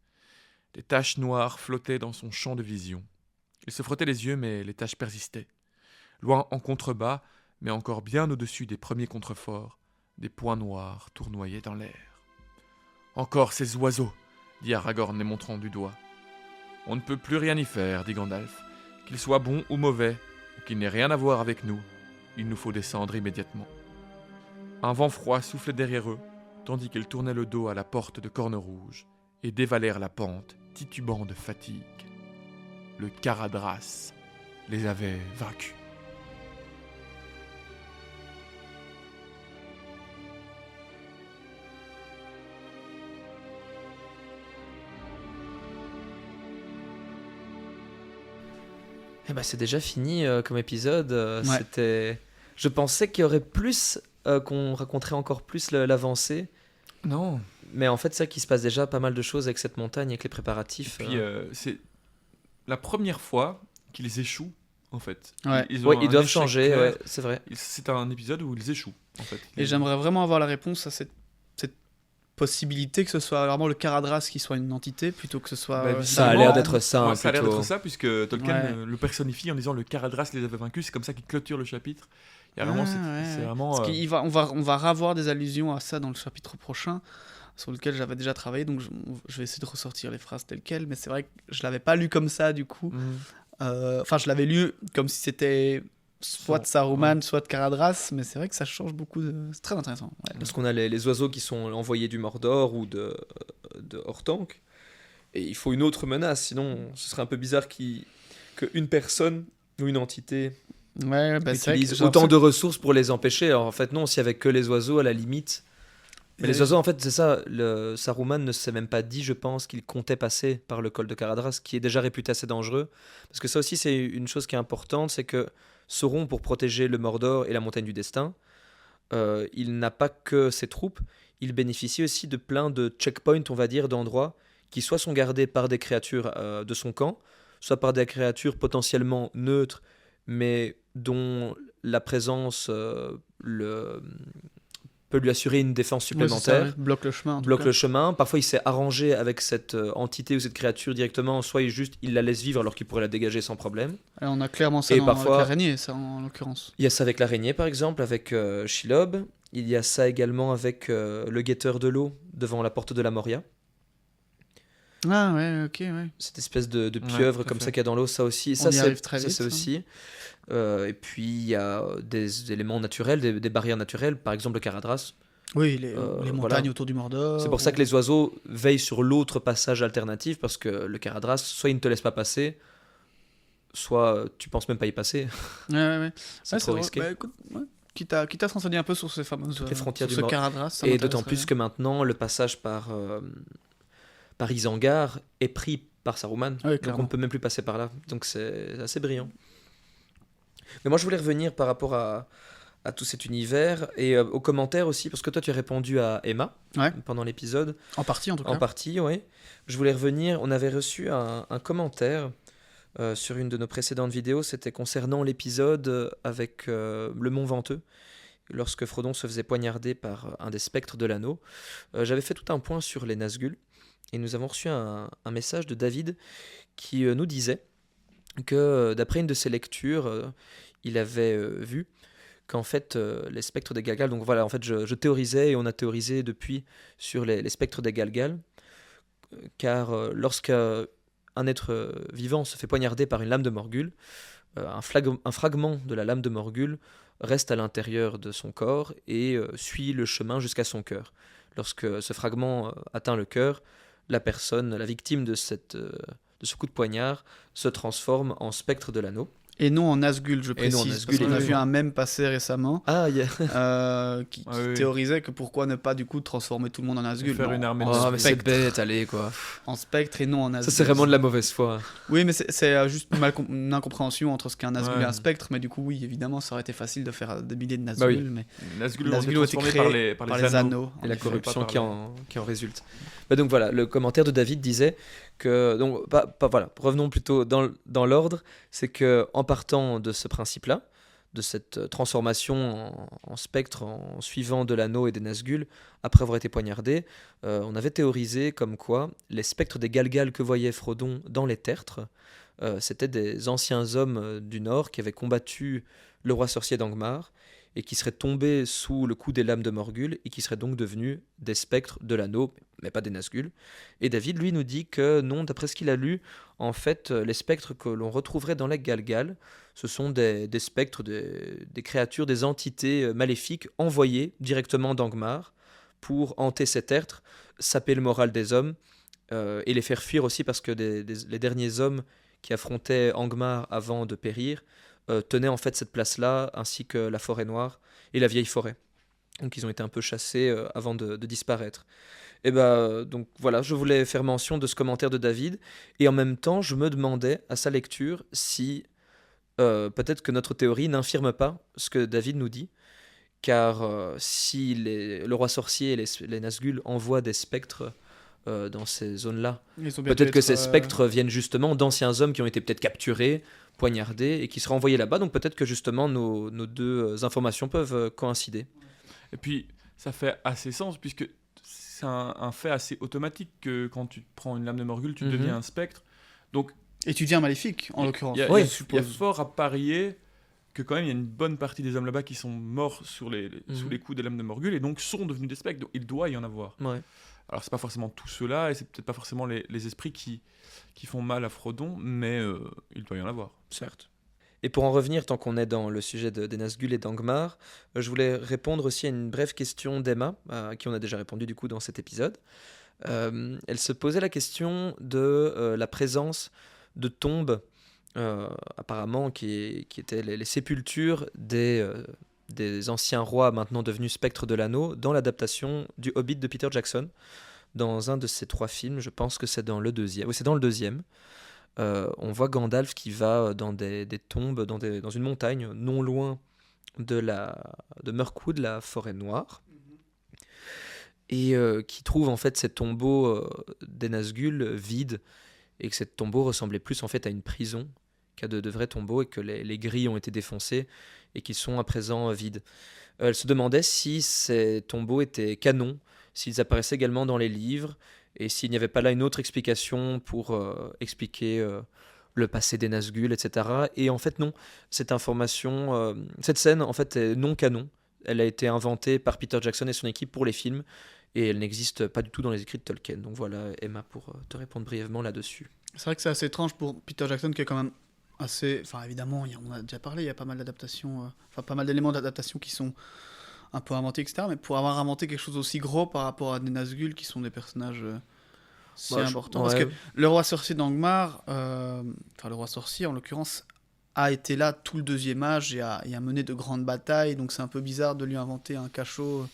Des taches noires flottaient dans son champ de vision. Il se frottait les yeux, mais les taches persistaient. Loin en contrebas, mais encore bien au-dessus des premiers contreforts, des points noirs tournoyaient dans l'air. « Encore ces oiseaux !» dit Aragorn les montrant du doigt. « On ne peut plus rien y faire, dit Gandalf. Qu'ils soient bons ou mauvais, ou qu'ils n'aient rien à voir avec nous, il nous faut descendre immédiatement. » Un vent froid soufflait derrière eux, tandis qu'ils tournaient le dos à la porte de Corne-Rouge et dévalèrent la pente, titubant de fatigue. Le Caradras les avait vaincus. Eh ben, c'est déjà fini comme épisode. Ouais. C'était... Je pensais qu'il y aurait plus, qu'on raconterait encore plus l'avancée. Non. Mais en fait, c'est ça qu'il se passe déjà pas mal de choses avec cette montagne, avec les préparatifs. Puis c'est la première fois qu'ils échouent, en fait. Ouais. Ils Ouais, ont ils un doivent échec changer, clair. ouais, c'est vrai. C'est un épisode où ils échouent, en fait. Et j'aimerais vraiment avoir la réponse à cette possibilité que ce soit vraiment le Caradras qui soit une entité plutôt que ce soit. Bah, Ça a Vraiment, l'air d'être ça, Ouais, ça a l'air plutôt. d'être ça, puisque Tolkien Ouais. le personnifie en disant le Caradras les avait vaincus. C'est comme ça qu'il clôture le chapitre. Il y a vraiment, c'est vraiment. Parce on va revoir des allusions à ça dans le chapitre prochain, sur lequel j'avais déjà travaillé, donc je vais essayer de ressortir les phrases telles quelles, mais c'est vrai que je l'avais pas lu comme ça du coup. Enfin, je l'avais lu comme si c'était soit Saruman, soit Caradras, mais c'est vrai que ça change beaucoup. C'est très intéressant. Ouais. Parce qu'on a les oiseaux qui sont envoyés du Mordor ou de Hortank. Et il faut une autre menace, sinon ce serait un peu bizarre qu'une personne ou une entité Ouais, bah, c'est vrai que utilise j'ai autant de ressources pour les empêcher. Alors en fait, non, s'il y avait que les oiseaux, à la limite. Mais les oiseaux, en fait, c'est ça. Saruman ne s'est même pas dit, je pense, qu'il comptait passer par le col de Caradras, qui est déjà réputé assez dangereux. Parce que ça aussi, c'est une chose qui est importante, c'est que Sauron, pour protéger le Mordor et la montagne du destin, il n'a pas que ses troupes, il bénéficie aussi de plein de checkpoints, on va dire, d'endroits qui soit sont gardés par des créatures de son camp, soit par des créatures potentiellement neutres, mais dont la présence peut lui assurer une défense Ouais, c'est ça, supplémentaire. ouais, bloque le chemin. En tout Bloque cas. le chemin. Parfois, il s'est arrangé avec cette entité ou cette créature directement. Soit il la laisse vivre alors qu'il pourrait la dégager sans problème. Et on a clairement ça Et dans parfois- avec l'araignée, ça en l'occurrence. Il y a ça avec l'araignée, par exemple, avec Shelob. Il y a ça également avec le guetteur de l'eau devant la porte de la Moria. Ah ouais, ok, ouais. Cette espèce de Ouais, pieuvre tout à comme fait. ça qu'il y a dans l'eau, ça aussi. On Ça, y c'est arrive très ça, vite, c'est ça. aussi. Et puis, il y a des éléments naturels, des barrières naturelles, par exemple le Caradras. Oui, les voilà. montagnes autour du Mordor. C'est pour ça que les oiseaux veillent sur l'autre passage alternatif, parce que le Caradras, soit il ne te laisse pas passer, soit tu penses même pas y passer. Ouais, ouais, ouais. C'est Ouais, trop vrai. risqué. Bah, écoute, ouais. Quitte à se renseigner un peu sur ces fameuses Les frontières sur du ce Mordor. Caradras, ça Et d'autant m'intéresserait plus que maintenant, le passage par Isengard est pris par Saruman. Ouais, Donc clairement. on ne peut même plus passer par là. Donc c'est assez brillant. Mais moi, je voulais revenir par rapport à tout cet univers et aux commentaires aussi, parce que toi, tu as répondu à Emma Ouais. pendant l'épisode. En partie, en tout cas. En partie, oui. Je voulais revenir. On avait reçu un commentaire sur une de nos précédentes vidéos. C'était concernant l'épisode avec le Mont Venteux, lorsque Frodon se faisait poignarder par un des spectres de l'anneau. J'avais fait tout un point sur les Nazgûl. Et nous avons reçu un message de David qui nous disait que, d'après une de ses lectures, il avait vu qu'en fait, les spectres des Galgal, donc voilà, en fait, je théorisais et on a théorisé depuis sur les spectres des Galgal, car lorsqu'un être vivant se fait poignarder par une lame de Morgul, un fragment de la lame de Morgul reste à l'intérieur de son corps et suit le chemin jusqu'à son cœur. Lorsque ce fragment atteint le cœur, la personne, la victime de ce coup de poignard, se transforme en spectre de l'anneau. Et non en Nazgûl, je Et non en précise. Nazgûl, Parce qu'on a vu évidemment. un mème passer récemment Ah, qui Ah oui, oui. théorisait que pourquoi ne pas du coup transformer tout le monde en Nazgûl. Faire Non, une armée de oh, mais c'est spectre. bête, allez quoi. En spectre et non en Nazgûl. Ça, c'est vraiment de la mauvaise foi. Oui, mais c'est juste une incompréhension entre ce qu'est un Nazgûl Ouais. et un spectre. Mais du coup, oui, évidemment, ça aurait été facile de faire des milliers de Nazgûl. Bah oui. Mais Nazgûl Nazgûl ont ont été été transformés créés par par les les anneaux. anneaux. Et la en effet. corruption pas qui par en résulte. Bah donc voilà, le commentaire de David disait que, donc voilà, revenons plutôt dans l'ordre, c'est que en partant de ce principe-là, de cette transformation en spectre en suivant de l'anneau et des Nazgûl, après avoir été poignardé, on avait théorisé comme quoi les spectres des Galgal que voyait Frodon dans les tertres, c'était des anciens hommes du Nord qui avaient combattu le roi sorcier d'Angmar et qui seraient tombés sous le coup des lames de Morgul et qui seraient donc devenus des spectres de l'anneau, mais pas des Nazgûl. Et David, lui, nous dit que non, d'après ce qu'il a lu, en fait, les spectres que l'on retrouverait dans les Galgal, ce sont des spectres, des créatures, des entités maléfiques envoyées directement d'Angmar pour hanter ces tertres, saper le moral des hommes et les faire fuir aussi parce que les derniers hommes qui affrontaient Angmar avant de périr tenaient en fait cette place-là, ainsi que la forêt noire et la vieille forêt. Donc ils ont été un peu chassés avant de disparaître. Et donc voilà, je voulais faire mention de ce commentaire de David, et en même temps, je me demandais à sa lecture si peut-être que notre théorie n'infirme pas ce que David nous dit, car si le roi sorcier et les Nazgûl envoient des spectres dans ces zones-là, Ils ont bien peut-être pu que être, ces spectres viennent justement d'anciens hommes qui ont été peut-être capturés, poignardés et qui seraient envoyés là-bas. Donc peut-être que justement nos deux informations peuvent coïncider. Et puis, ça fait assez sens, puisque c'est un fait assez automatique que quand tu prends une lame de Morgul, tu deviens un spectre. Donc, Et tu deviens maléfique, en l'occurrence. il y a- Oui, il y a- je il y a suppose. fort à parier que quand même, il y a une bonne partie des hommes là-bas qui sont morts sous les coups des lames de Morgul, et donc sont devenus des spectres. Donc, il doit y en avoir. Ouais. Alors, c'est pas forcément tous ceux-là, et c'est peut-être pas forcément les esprits qui font mal à Frodon, mais il doit y en avoir. Certes. Et pour en revenir, tant qu'on est dans le sujet des Nazgûl et d'Angmar, je voulais répondre aussi à une brève question d'Emma, à qui on a déjà répondu du coup dans cet épisode. Elle se posait la question de la présence de tombes, apparemment qui étaient les sépultures des anciens rois maintenant devenus spectres de l'anneau, dans l'adaptation du Hobbit de Peter Jackson, dans un de ces 3 films. Je pense que c'est dans le deuxième. Oui, c'est dans le deuxième. On voit Gandalf qui va dans des tombes, dans une montagne non loin de Mirkwood, la forêt noire, et qui trouve en fait ces tombeaux des Nazgûl vides, et que ces tombeaux ressemblaient plus en fait à une prison qu'à de vrais tombeaux, et que les grilles ont été défoncées et qu'ils sont à présent vides. Elle se demandait si ces tombeaux étaient canons, s'ils apparaissaient également dans les livres, et s'il n'y avait pas là une autre explication pour expliquer le passé des Nazgûl, etc. Et en fait non, cette scène en fait est non canon. Elle a été inventée par Peter Jackson et son équipe pour les films, et elle n'existe pas du tout dans les écrits de Tolkien. Donc voilà, Emma, pour te répondre brièvement là-dessus. C'est vrai que c'est assez étrange pour Peter Jackson, qui est quand même assez... Enfin, évidemment, on a déjà parlé, il y a pas mal d'adaptations, pas mal d'éléments d'adaptation qui sont un peu inventés, etc. Mais pour avoir inventé quelque chose aussi gros par rapport à des Nazgûl, qui sont des personnages si importants. Parce que le roi sorcier d'Angmar, le roi sorcier en l'occurrence, a été là tout le deuxième âge et a mené de grandes batailles. Donc c'est un peu bizarre de lui inventer un cachot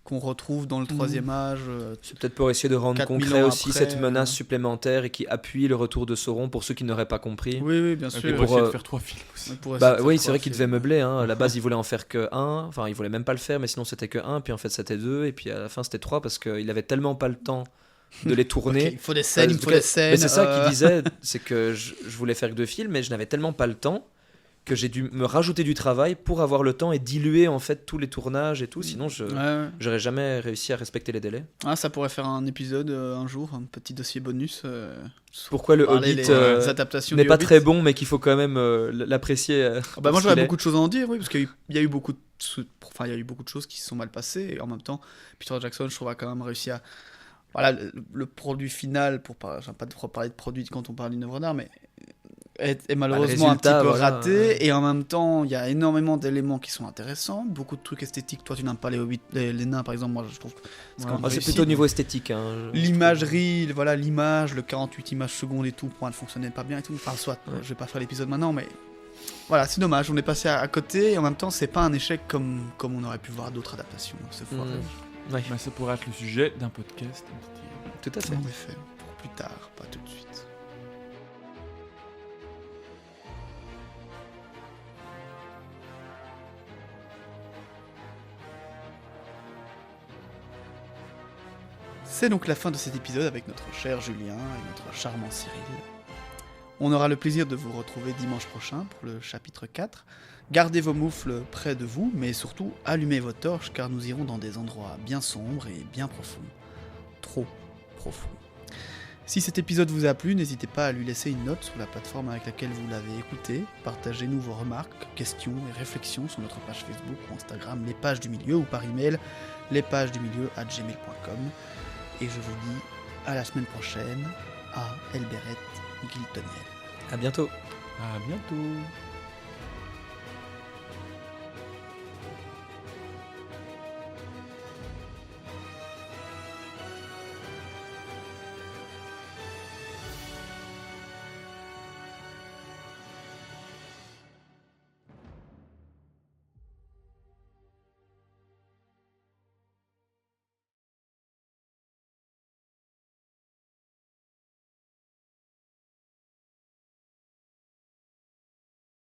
qu'on retrouve dans le troisième âge. C'est peut-être pour essayer de rendre 4000 concret ans aussi après, cette menace supplémentaire et qui appuie le retour de Sauron pour ceux qui n'auraient pas compris. Oui, bien Et sûr. puis pour essayer de faire 3 films aussi. Oui, c'est vrai qu'il devait meubler. À la base, il voulait en faire que 1. Enfin, il voulait même pas le faire, mais sinon c'était que 1. Puis en fait, c'était 2. Et puis à la fin, c'était 3 parce qu'il avait tellement pas le temps de les tourner. Okay, il faut des scènes, il faut des scènes. Mais c'est ça qu'il disait, c'est que je voulais faire que 2 films, mais je n'avais tellement pas le temps que j'ai dû me rajouter du travail pour avoir le temps et diluer en fait tous les tournages et tout. Sinon, j'aurais jamais réussi à respecter les délais. Ah, ça pourrait faire un épisode un jour, un petit dossier bonus. Pourquoi le Hobbit les adaptations n'est du pas Hobbit. très bon, mais qu'il faut quand même l'apprécier. Moi, j'aurais beaucoup de choses à en dire, oui, parce qu'il y a eu beaucoup de choses qui se sont mal passées. Et en même temps, Peter Jackson, je trouve, a quand même réussi à... Voilà, le produit final, j'aime pas trop parler de produit quand on parle d'une œuvre d'art, mais est malheureusement un petit peu raté, et en même temps il y a énormément d'éléments qui sont intéressants, beaucoup de trucs esthétiques. Toi tu n'aimes pas les nains par exemple, moi je trouve que c'est plutôt au niveau esthétique, l'imagerie, l'image, le 48 images secondes et tout, pour moi ne fonctionnait pas bien et tout, enfin soit, je vais pas faire l'épisode maintenant, mais voilà, c'est dommage, on est passé à côté, et en même temps c'est pas un échec comme on aurait pu voir d'autres adaptations, c'est foiré. Mais ça pourrait être le sujet d'un podcast. Tout à fait. En effet, pour plus tard, pas tout de suite. C'est donc la fin de cet épisode avec notre cher Julien et notre charmant Cyril. On aura le plaisir de vous retrouver dimanche prochain pour le chapitre 4. Gardez vos moufles près de vous, mais surtout allumez vos torches car nous irons dans des endroits bien sombres et bien profonds. Trop profonds. Si cet épisode vous a plu, n'hésitez pas à lui laisser une note sur la plateforme avec laquelle vous l'avez écouté. Partagez-nous vos remarques, questions et réflexions sur notre page Facebook ou Instagram, Les Pages du Milieu, ou par email, lespagesdumilieu@gmail.com. Et je vous dis à la semaine prochaine à Elberet Giltoniel. À bientôt. À bientôt.